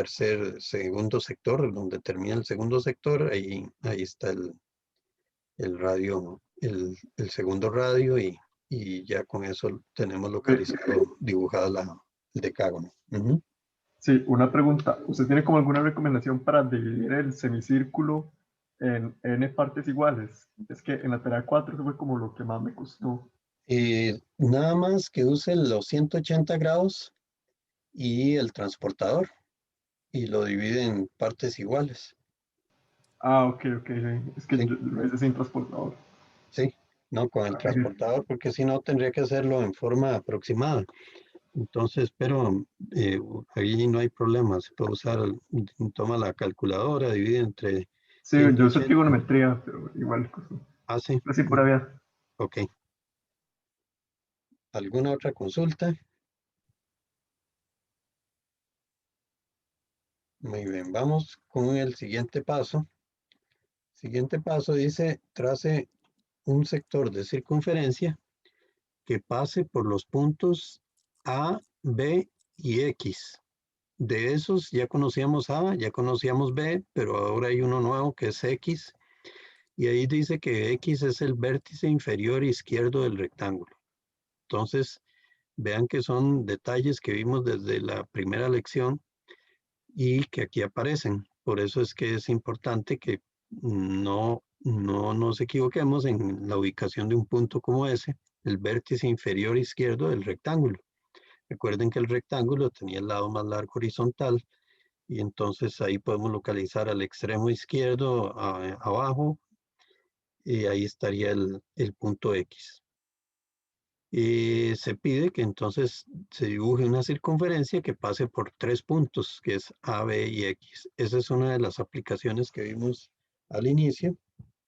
segundo sector, donde termina el segundo sector, ahí está el radio, el segundo radio y y ya con eso tenemos localizado, dibujada el decágono. Ujú. Sí, una pregunta. ¿Usted tiene como alguna recomendación para dividir el semicírculo en n partes iguales? Es que en la tarea 4 eso fue como lo que más me costó. Nada más que use los 180 grados y el transportador y lo divide en partes iguales. Ah, ok, sí. Es que Sí. yo lo hice sin transportador. Sí, no con el transportador, porque si no tendría que hacerlo en forma aproximada. Entonces, pero ahí no hay problema, se puede usar, toma la calculadora, divide entre Sí, yo sé 180. trigonometría, pero igual costó. Ah, sí, Así por vía. ok. ¿Alguna otra consulta? Muy bien, vamos con el siguiente paso. Siguiente paso dice, trace un sector de circunferencia que pase por los puntos A, B y X. De esos ya conocíamos A, ya conocíamos B, pero ahora hay uno nuevo que es X. Y ahí dice que X es el vértice inferior izquierdo del rectángulo. Entonces, vean que son detalles que vimos desde la primera lección y que aquí aparecen. Por eso es que es importante que no nos equivoquemos en la ubicación de un punto como ese, el vértice inferior izquierdo del rectángulo. Recuerden que el rectángulo tenía el lado más largo horizontal y entonces ahí podemos localizar al extremo izquierdo abajo y ahí estaría el punto X. Y se pide que entonces se dibuje una circunferencia que pase por 3 puntos, que es A, B y X. Esa es una de las aplicaciones que vimos al inicio,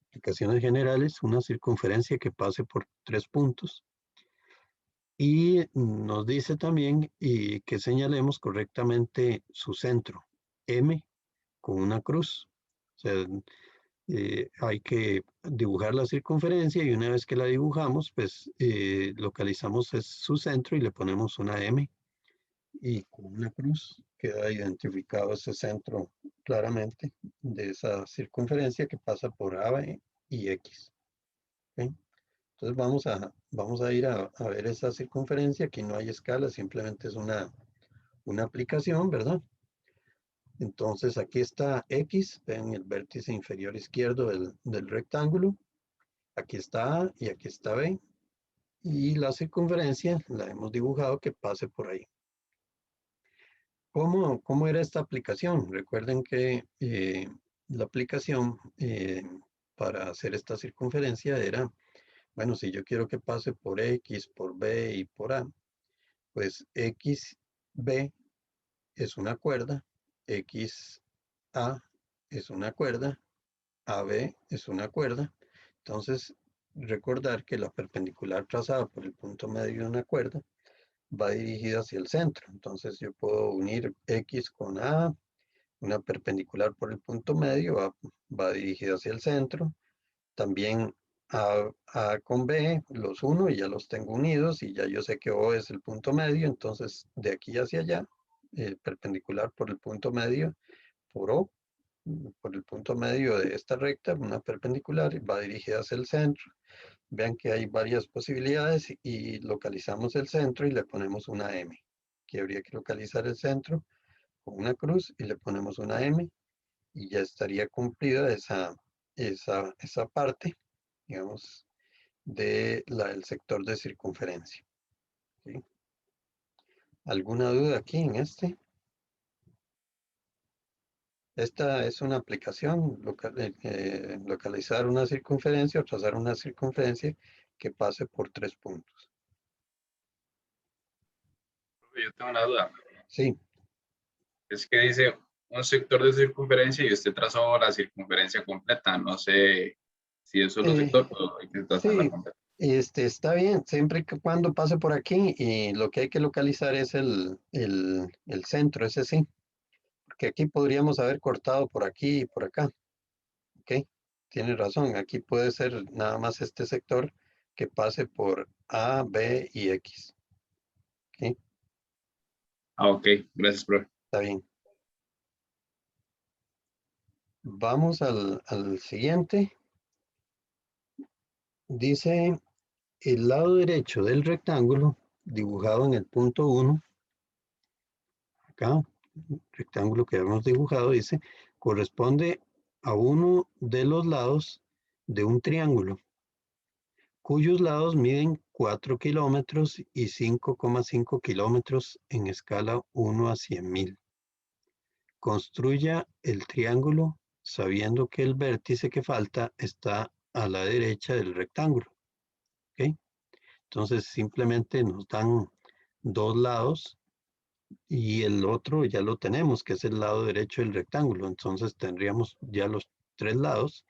aplicaciones generales, una circunferencia que pase por 3 puntos. Y nos dice también que señalemos correctamente su centro, M, con una cruz. O sea, hay que dibujar la circunferencia y una vez que la dibujamos, pues localizamos su centro y le ponemos una M y con una cruz queda identificado ese centro claramente de esa circunferencia que pasa por A, B y X. ¿Ok? Entonces vamos a ir a ver esa circunferencia. Aquí no hay escala, simplemente es una aplicación, ¿verdad? Entonces aquí está X, ven el vértice inferior izquierdo del rectángulo. Aquí está A y aquí está B. Y la circunferencia la hemos dibujado que pase por ahí. ¿Cómo era esta aplicación? Recuerden que la aplicación para hacer esta circunferencia era, bueno, si yo quiero que pase por X, por B y por A, pues XB es una cuerda, XA es una cuerda, AB es una cuerda. Entonces, recordar que la perpendicular trazada por el punto medio de una cuerda va dirigida hacia el centro. Entonces, yo puedo unir X con A, una perpendicular por el punto medio va dirigida hacia el centro. También A con B los uno y ya los tengo unidos y ya yo sé que O es el punto medio. Entonces, de aquí hacia allá, perpendicular por el punto medio por O, por el punto medio de esta recta, una perpendicular, va dirigida hacia el centro. Vean que hay varias posibilidades y localizamos el centro y le ponemos una M. Aquí habría que localizar el centro con una cruz y le ponemos una M y ya estaría cumplida esa parte, digamos, del sector de circunferencia. ¿Sí? ¿Alguna duda aquí en este? Esta es una aplicación, localizar una circunferencia o trazar una circunferencia que pase por 3 puntos. Yo tengo una duda. Sí, Es que dice un sector de circunferencia y usted trazó la circunferencia completa. No sé si es solo sector o hay que trazarla sí, completa. está bien, siempre y cuando pase por aquí y lo que hay que localizar es el centro, ese sí, porque aquí podríamos haber cortado por aquí y por acá, ¿ok? Tiene razón, aquí puede ser nada más este sector que pase por A, B y X, ¿ok? Ah, ok. Gracias, profe. Está bien. Vamos al siguiente. Dice el lado derecho del rectángulo, dibujado en el punto 1, acá, rectángulo que hemos dibujado, dice, corresponde a uno de los lados de un triángulo, cuyos lados miden 4 kilómetros y 5,5 kilómetros en escala 1 a 100.000. Construya el triángulo sabiendo que el vértice que falta está a la derecha del rectángulo. ¿Ok? Entonces simplemente nos dan dos lados y el otro ya lo tenemos, que es el lado derecho del rectángulo. Entonces tendríamos ya los tres lados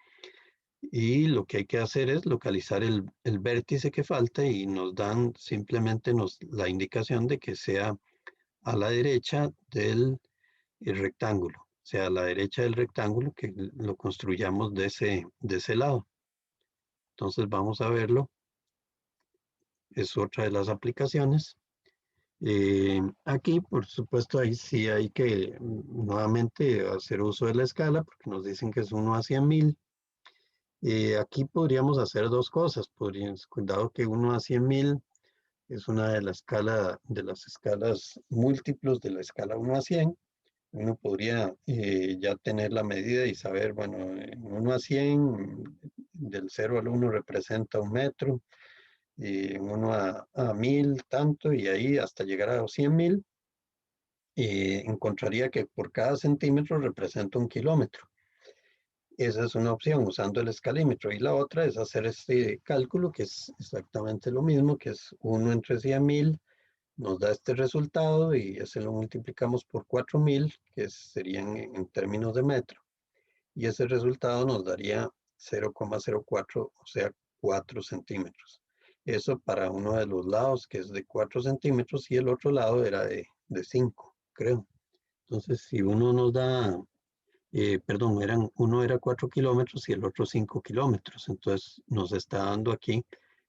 y lo que hay que hacer es localizar el vértice que falta y nos dan simplemente la indicación de que sea a la derecha del rectángulo, o sea, a la derecha del rectángulo, que lo construyamos de ese lado. Entonces vamos a verlo. Es otra de las aplicaciones. Aquí, por supuesto, ahí sí hay que nuevamente hacer uso de la escala, porque nos dicen que es 1 a 100.000. Aquí podríamos hacer dos cosas. Dado que 1 a 100.000 es una de las escalas múltiplos de la escala 1 a 100, uno podría ya tener la medida y saber, bueno, en 1 a 100, del 0 al 1 representa 1 metro, y 1 a 1000 tanto, y ahí hasta llegar a 100.000, encontraría que por cada centímetro representa 1 kilómetro. Esa es una opción usando el escalímetro, y la otra es hacer este cálculo que es exactamente lo mismo, que es 1 entre 100.000, nos da este resultado y ese lo multiplicamos por 4.000, que serían en términos de metro, y ese resultado nos daría 0,04, o sea, 4 centímetros. Eso para uno de los lados, que es de 4 centímetros, y el otro lado era de 5, creo. Entonces, si uno nos da, uno era 4 kilómetros y el otro 5 kilómetros. Entonces, nos está dando aquí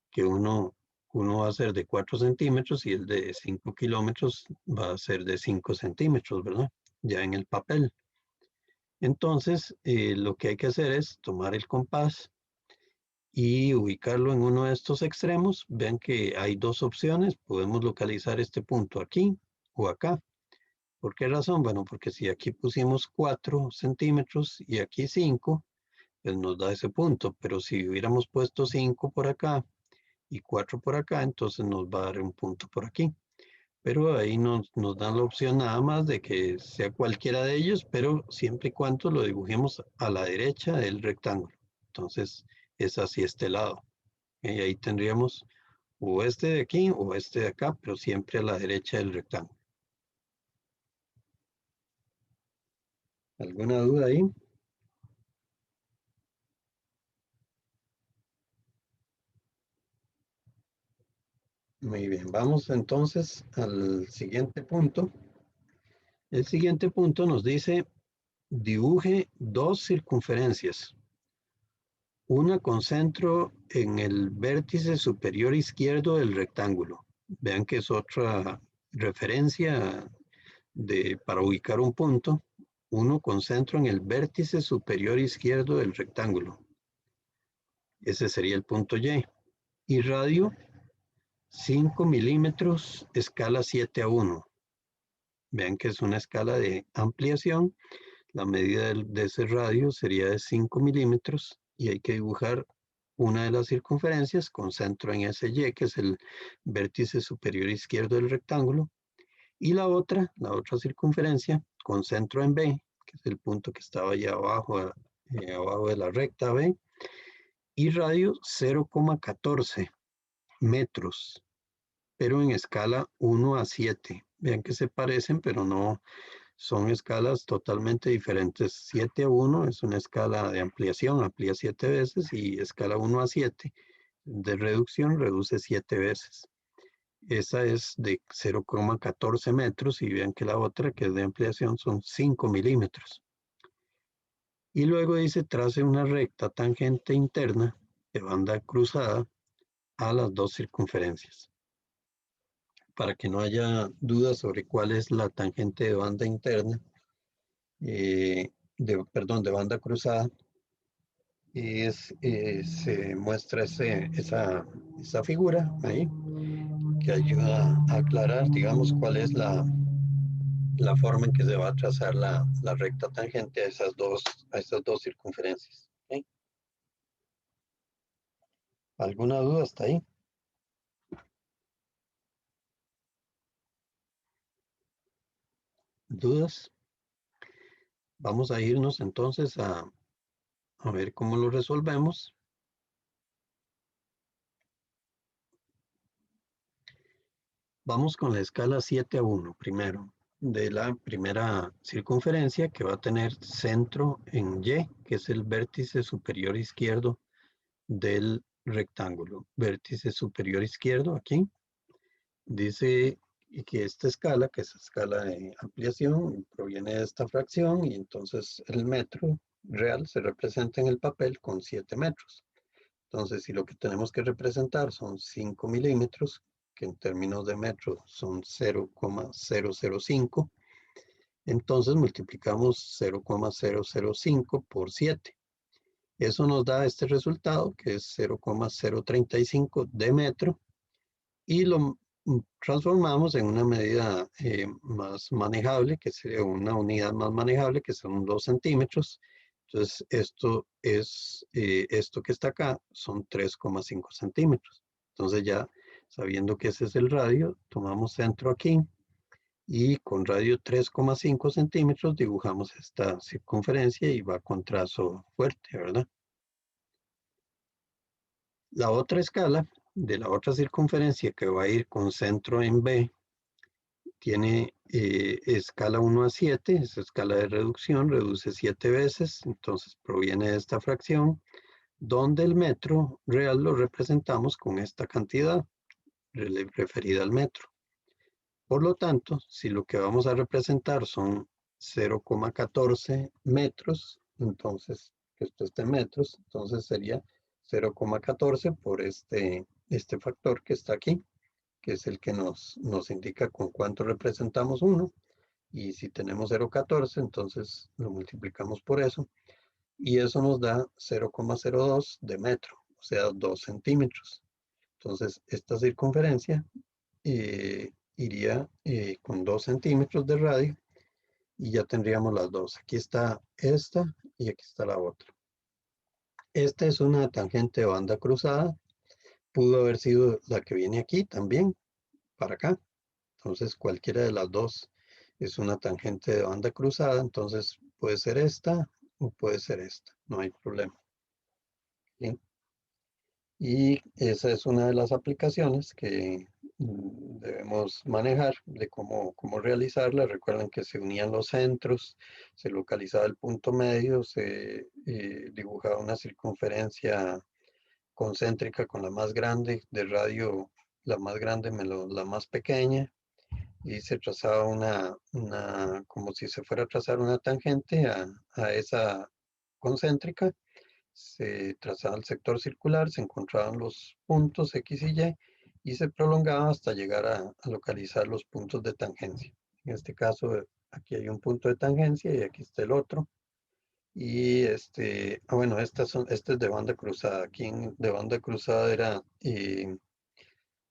que uno va a ser de 4 centímetros y el de 5 kilómetros va a ser de 5 centímetros, ¿verdad? Ya en el papel. Entonces, lo que hay que hacer es tomar el compás y ubicarlo en uno de estos extremos. Vean que hay dos opciones. Podemos localizar este punto aquí o acá. ¿Por qué razón? Bueno, porque si aquí pusimos 4 centímetros y aquí 5, pues nos da ese punto. Pero si hubiéramos puesto 5 por acá y 4 por acá, entonces nos va a dar un punto por aquí. Pero ahí nos dan la opción nada más de que sea cualquiera de ellos, pero siempre y cuando lo dibujemos a la derecha del rectángulo. Entonces es así este lado. Y ahí tendríamos o este de aquí o este de acá, pero siempre a la derecha del rectángulo. ¿Alguna duda ahí? Muy bien, vamos entonces al siguiente punto. El siguiente punto nos dice, dibuje dos circunferencias. Una con centro en el vértice superior izquierdo del rectángulo. Vean que es otra referencia para ubicar un punto. Uno con centro en el vértice superior izquierdo del rectángulo. Ese sería el punto Y. Y radio 5 milímetros, escala 7 a 1. Vean que es una escala de ampliación. La medida de ese radio sería de 5 milímetros y hay que dibujar una de las circunferencias con centro en ese Y, que es el vértice superior izquierdo del rectángulo, y la otra circunferencia con centro en B, que es el punto que estaba allá abajo, abajo de la recta B, y radio 0,14 metros, pero en escala 1 a 7. Vean que se parecen, pero no son escalas totalmente diferentes. 7 a 1 es una escala de ampliación, amplía 7 veces, y escala 1 a 7 de reducción, reduce 7 veces. Esa es de 0,14 metros, y vean que la otra, que es de ampliación, son 5 milímetros. Y luego dice, trace una recta tangente interna de banda cruzada a las dos circunferencias. Para que no haya dudas sobre cuál es la tangente de banda interna, de banda cruzada, se muestra esa figura ahí que ayuda a aclarar, digamos, cuál es la forma en que se va a trazar la recta tangente a estas dos circunferencias. ¿Ok? ¿Alguna duda hasta ahí? ¿Dudas? Vamos a irnos entonces a ver cómo lo resolvemos. Vamos con la escala 7:1 primero, de la primera circunferencia que va a tener centro en Y, que es el vértice superior izquierdo del rectángulo. Vértice superior izquierdo aquí. Dice que esta escala, que es escala de ampliación, proviene de esta fracción y entonces el metro real se representa en el papel con 7 metros. Entonces, si lo que tenemos que representar son 5 milímetros, que en términos de metro son 0,005, entonces multiplicamos 0,005 por 7. Eso nos da este resultado, que es 0,035 de metro, y lo transformamos en una medida más manejable, que sería una unidad más manejable, que son 2 centímetros. Entonces, esto que está acá son 3,5 centímetros. Entonces, ya sabiendo que ese es el radio, tomamos centro aquí y con radio 3,5 centímetros dibujamos esta circunferencia y va con trazo fuerte, ¿verdad? La otra escala de la otra circunferencia que va a ir con centro en B tiene escala 1 a 7, es escala de reducción, reduce 7 veces, entonces proviene de esta fracción, donde el metro real lo representamos con esta cantidad referida al metro. Por lo tanto, si lo que vamos a representar son 0,14 metros, entonces, que esto esté en metros, entonces sería 0,14 por este factor que está aquí, que es el que nos indica con cuánto representamos 1. Y si tenemos 0,14, entonces lo multiplicamos por eso. Y eso nos da 0,02 de metro, o sea, 2 centímetros. Entonces, esta circunferencia iría con 2 centímetros de radio y ya tendríamos las dos. Aquí está esta y aquí está la otra. Esta es una tangente de banda cruzada. Pudo haber sido la que viene aquí también, para acá. Entonces, cualquiera de las dos es una tangente de banda cruzada. Entonces, puede ser esta o puede ser esta. No hay problema. ¿Sí? Y esa es una de las aplicaciones que debemos manejar de cómo realizarla. Recuerden que se unían los centros, se localizaba el punto medio, se dibujaba una circunferencia concéntrica con la más grande, de radio la más grande menos la más pequeña, y se trazaba como si se fuera a trazar una tangente a esa concéntrica. Se trazaba el sector circular, se encontraban los puntos X y Y se prolongaba hasta llegar a localizar los puntos de tangencia. En este caso, aquí hay un punto de tangencia y aquí está el otro. Y bueno, este es de banda cruzada. Aquí de banda cruzada era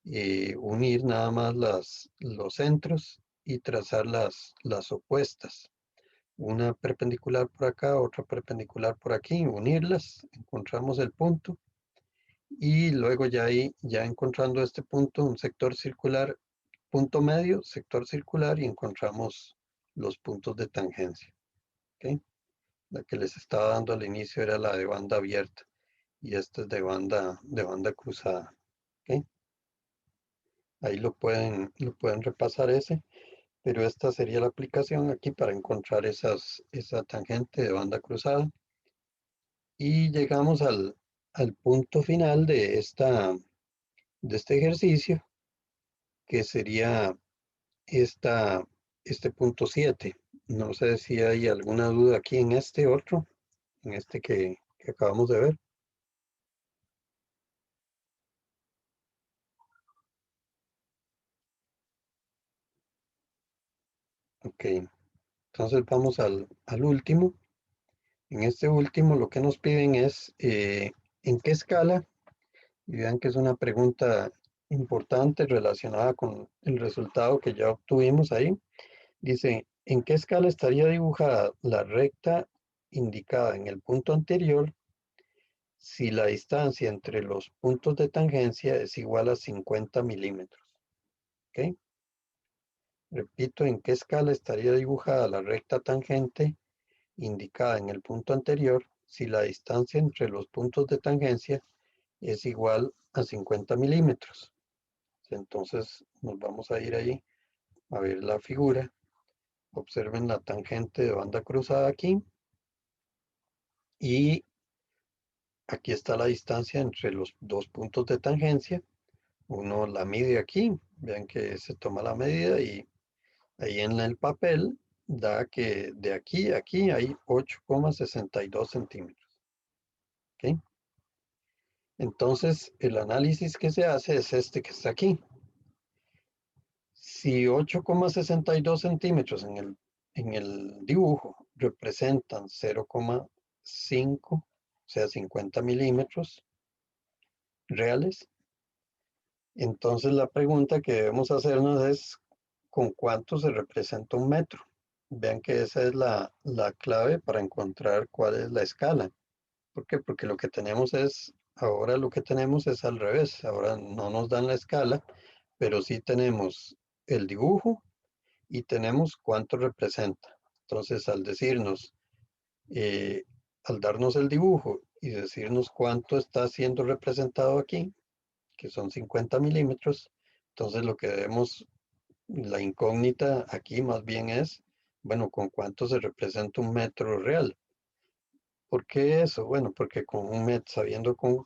unir nada más los centros y trazar las opuestas. Una perpendicular por acá, otra perpendicular por aquí, unirlas, encontramos el punto y luego ya ahí, ya encontrando este punto, un sector circular, punto medio, sector circular y encontramos los puntos de tangencia. ¿Okay? La que les estaba dando al inicio era la de banda abierta y esta es de banda cruzada. ¿Okay? Ahí lo pueden repasar ese. Pero esta sería la aplicación aquí para encontrar esa tangente de banda cruzada. Y llegamos al punto final de este ejercicio, que sería este punto 7. No sé si hay alguna duda aquí en este otro, en este que acabamos de ver. Ok, entonces vamos al último, En este último lo que nos piden es en qué escala, y vean que es una pregunta importante relacionada con el resultado que ya obtuvimos ahí. Dice, ¿en qué escala estaría dibujada la recta indicada en el punto anterior si la distancia entre los puntos de tangencia es igual a 50 milímetros? ¿Ok? Repito, ¿en qué escala estaría dibujada la recta tangente indicada en el punto anterior si la distancia entre los puntos de tangencia es igual a 50 milímetros? Entonces nos vamos a ir ahí a ver la figura. Observen la tangente de banda cruzada aquí. Y aquí está la distancia entre los dos puntos de tangencia. Uno la mide aquí. Vean que se toma la medida y ahí en el papel da que de aquí a aquí hay 8,62 centímetros. ¿Ok? Entonces, el análisis que se hace es este que está aquí. Si 8,62 centímetros en el dibujo representan 0,5, o sea, 50 milímetros reales, entonces la pregunta que debemos hacernos es ¿con cuánto se representa un metro? Vean que esa es la clave para encontrar cuál es la escala. ¿Por qué? Porque lo que tenemos es, ahora lo que tenemos es al revés. Ahora no nos dan la escala, pero sí tenemos el dibujo y tenemos cuánto representa. Entonces, al decirnos, al darnos el dibujo y decirnos cuánto está siendo representado aquí, que son 50 milímetros, entonces lo que debemos, la incógnita aquí más bien es, bueno, ¿con cuánto se representa un metro real? ¿Por qué eso? Bueno, porque con un metro, sabiendo con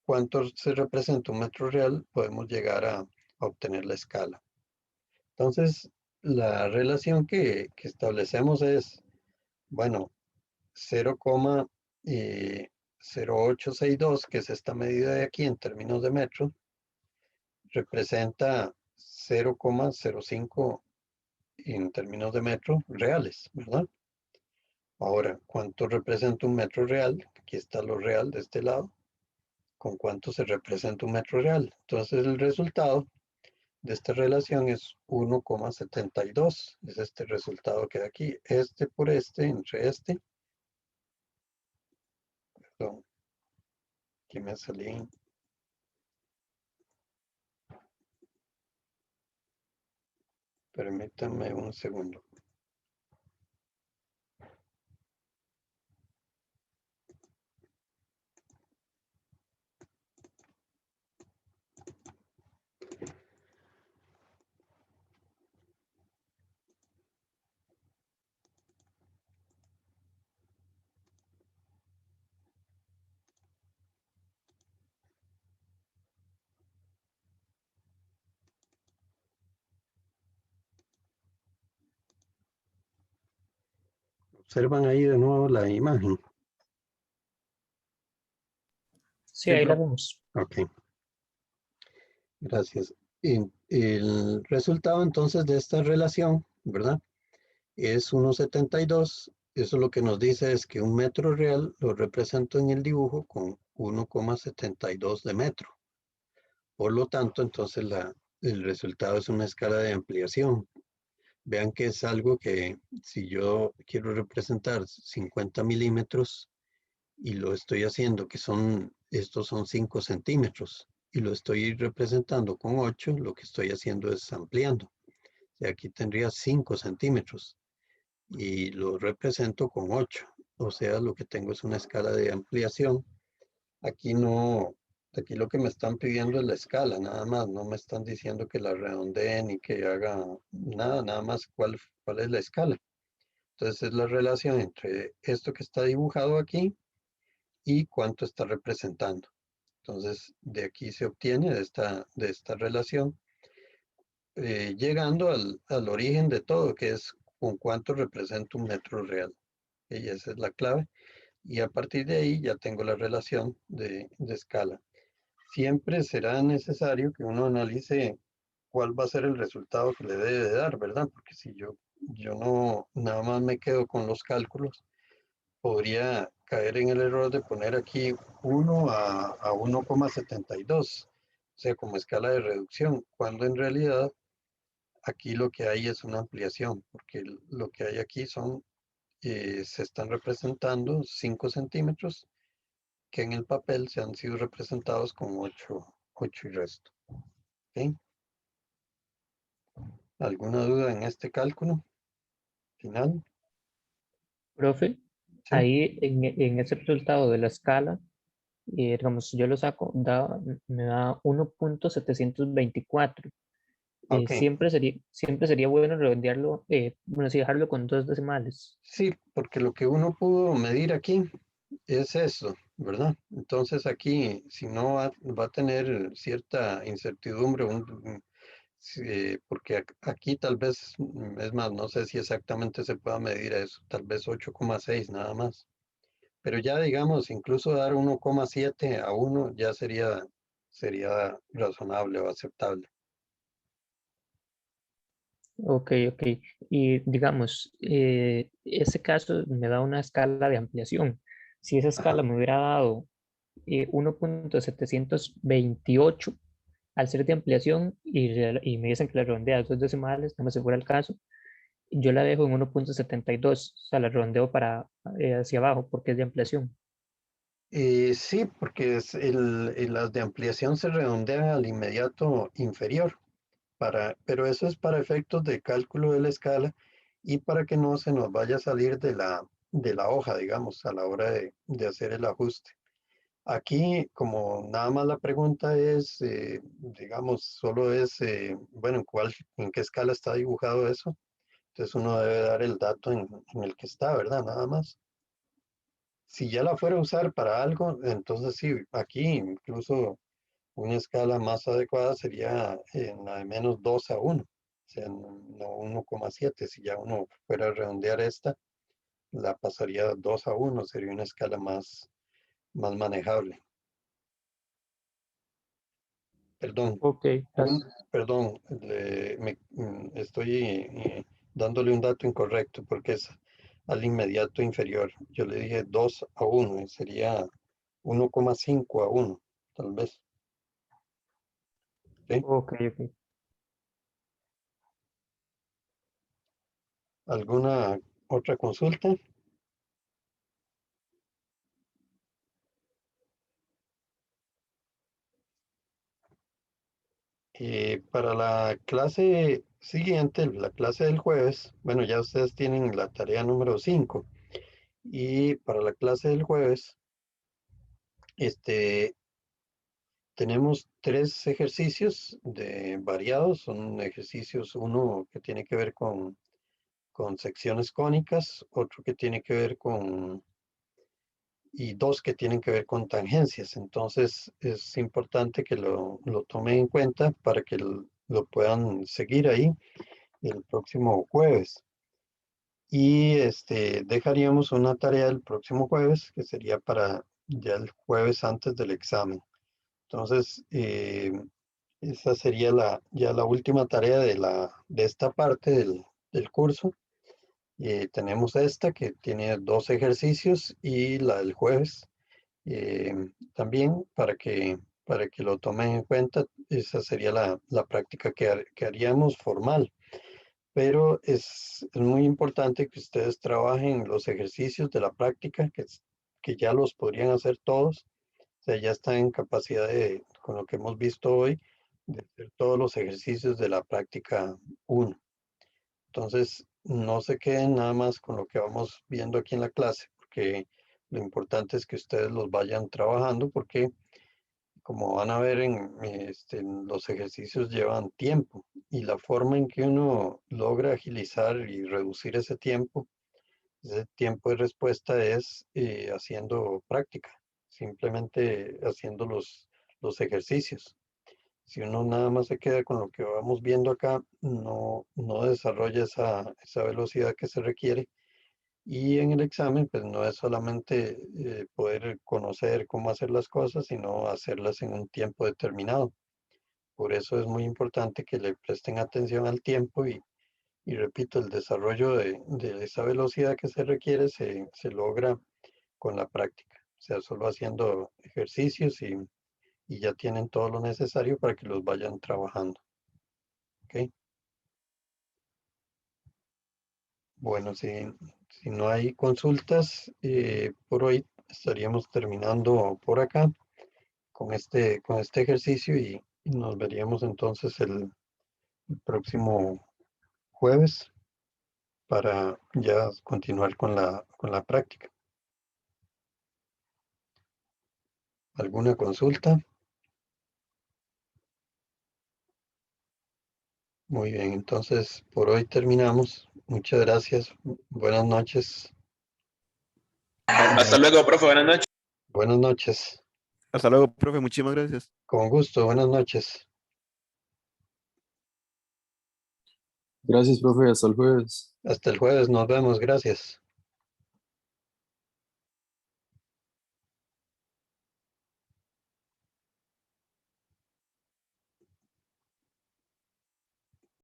cuánto se representa un metro real, podemos llegar a obtener la escala. Entonces, la relación que establecemos es, bueno, 0,0862, que es esta medida de aquí en términos de metros, representa 0,05 en términos de metros reales, ¿verdad? Ahora, ¿cuánto representa un metro real? Aquí está lo real de este lado. ¿Con cuánto se representa un metro real? Entonces, el resultado de esta relación es 1,72. Es este resultado que da aquí. Este por este, entre este. Perdón. Aquí me salí. Permítanme un segundo. Observan ahí de nuevo la imagen. Sí, ahí la vemos. Ok. Gracias. El resultado entonces de esta relación, ¿verdad? Es 1,72. Eso lo que nos dice es que un metro real lo represento en el dibujo con 1,72 de metro. Por lo tanto, entonces el resultado es una escala de ampliación. Vean que es algo que si yo quiero representar 50 milímetros y lo estoy haciendo, que estos son 5 centímetros, y lo estoy representando con 8, lo que estoy haciendo es ampliando. O sea, aquí tendría 5 centímetros y lo represento con 8. O sea, lo que tengo es una escala de ampliación. Aquí no, aquí lo que me están pidiendo es la escala, nada más. No me están diciendo que la redondee ni que haga nada, nada más cuál es la escala. Entonces es la relación entre esto que está dibujado aquí y cuánto está representando. Entonces de aquí se obtiene de esta relación, llegando al origen de todo, que es con cuánto representa un metro real. Y esa es la clave. Y a partir de ahí ya tengo la relación de escala. Siempre será necesario que uno analice cuál va a ser el resultado que le debe de dar, ¿verdad? Porque si yo no nada más me quedo con los cálculos, podría caer en el error de poner aquí 1 a 1,72, o sea, como escala de reducción, cuando en realidad aquí lo que hay es una ampliación, porque lo que hay aquí son, se están representando 5 centímetros, que en el papel se han sido representados con 8 y resto. ¿Ok? ¿Alguna duda en este cálculo final? Profe, Sí. ahí en ese resultado de la escala, digamos, si yo lo saco, me da 1.724. Ok. Siempre sería bueno redondearlo, bueno, sí, dejarlo con 2 decimales. Sí, porque lo que uno pudo medir aquí es eso, ¿verdad? Entonces aquí, si no va a tener cierta incertidumbre, porque aquí tal vez, es más, no sé si exactamente se pueda medir eso, tal vez 8,6 nada más. Pero ya digamos, incluso dar 1,7 a 1 ya sería razonable o aceptable. Ok, ok. Y digamos, ese caso me da una escala de ampliación. Si esa Ajá. escala me hubiera dado 1.728 al ser de ampliación y me dicen que la redondea a 2 decimales, no me si fuera el caso, yo la dejo en 1.72, o sea, la redondeo para hacia abajo porque es de ampliación. Sí, porque las de ampliación se redondean al inmediato inferior, pero eso es para efectos de cálculo de la escala y para que no se nos vaya a salir de la hoja, digamos, a la hora de hacer el ajuste. Aquí, como nada más la pregunta es, digamos, solo es, bueno, en qué escala está dibujado eso. Entonces uno debe dar el dato en el que está, ¿verdad? Nada más. Si ya la fuera a usar para algo, entonces sí, aquí incluso una escala más adecuada sería en la de menos 2 a 1, o sea, no 1,7. Si ya uno fuera a redondear esta, la pasaría 2 a 1, sería una escala más manejable. Perdón, Ok, perdón, estoy dándole un dato incorrecto porque es al inmediato inferior. Yo le dije 2 a 1 y sería 1,5 a 1, tal vez. ¿Sí? ok, ok. ¿Alguna otra consulta? Para la clase siguiente, la clase del jueves, bueno, ya ustedes tienen la tarea número 5 y para la clase del jueves, este, tenemos 3 ejercicios variados, son ejercicios, uno que tiene que ver con secciones cónicas, otro que tiene que ver y 2 que tienen que ver con tangencias. Entonces es importante que lo tomen en cuenta para que lo puedan seguir ahí el próximo jueves. Y dejaríamos una tarea el próximo jueves, que sería para ya el jueves antes del examen. Entonces, esa sería ya la última tarea de esta parte del curso. Tenemos esta que tiene 2 ejercicios y la del jueves también para que lo tomen en cuenta. Esa sería la práctica que haríamos formal. Pero es muy importante que ustedes trabajen los ejercicios de la práctica, que ya los podrían hacer todos. O sea, ya están en capacidad con lo que hemos visto hoy, de hacer todos los ejercicios de la práctica 1. Entonces, no se queden nada más con lo que vamos viendo aquí en la clase, porque lo importante es que ustedes los vayan trabajando, porque como van a ver los ejercicios llevan tiempo y la forma en que uno logra agilizar y reducir ese tiempo de respuesta es haciendo práctica, simplemente haciendo los ejercicios. Si uno nada más se queda con lo que vamos viendo acá, no desarrolla esa velocidad que se requiere. Y en el examen, pues no es solamente poder conocer cómo hacer las cosas, sino hacerlas en un tiempo determinado. Por eso es muy importante que le presten atención al tiempo y repito, el desarrollo de esa velocidad que se requiere se logra con la práctica. O sea, solo haciendo ejercicios y ya tienen todo lo necesario para que los vayan trabajando. ¿Ok? Bueno, si no hay consultas, por hoy estaríamos terminando por acá con este ejercicio y nos veríamos entonces el próximo jueves para ya continuar con la práctica. ¿Alguna consulta? Muy bien, entonces por hoy terminamos. Muchas gracias. Buenas noches. Hasta luego, profe. Buenas noches. Buenas noches. Hasta luego, profe. Muchísimas gracias. Con gusto. Buenas noches. Gracias, profe. Hasta el jueves. Hasta el jueves. Nos vemos. Gracias.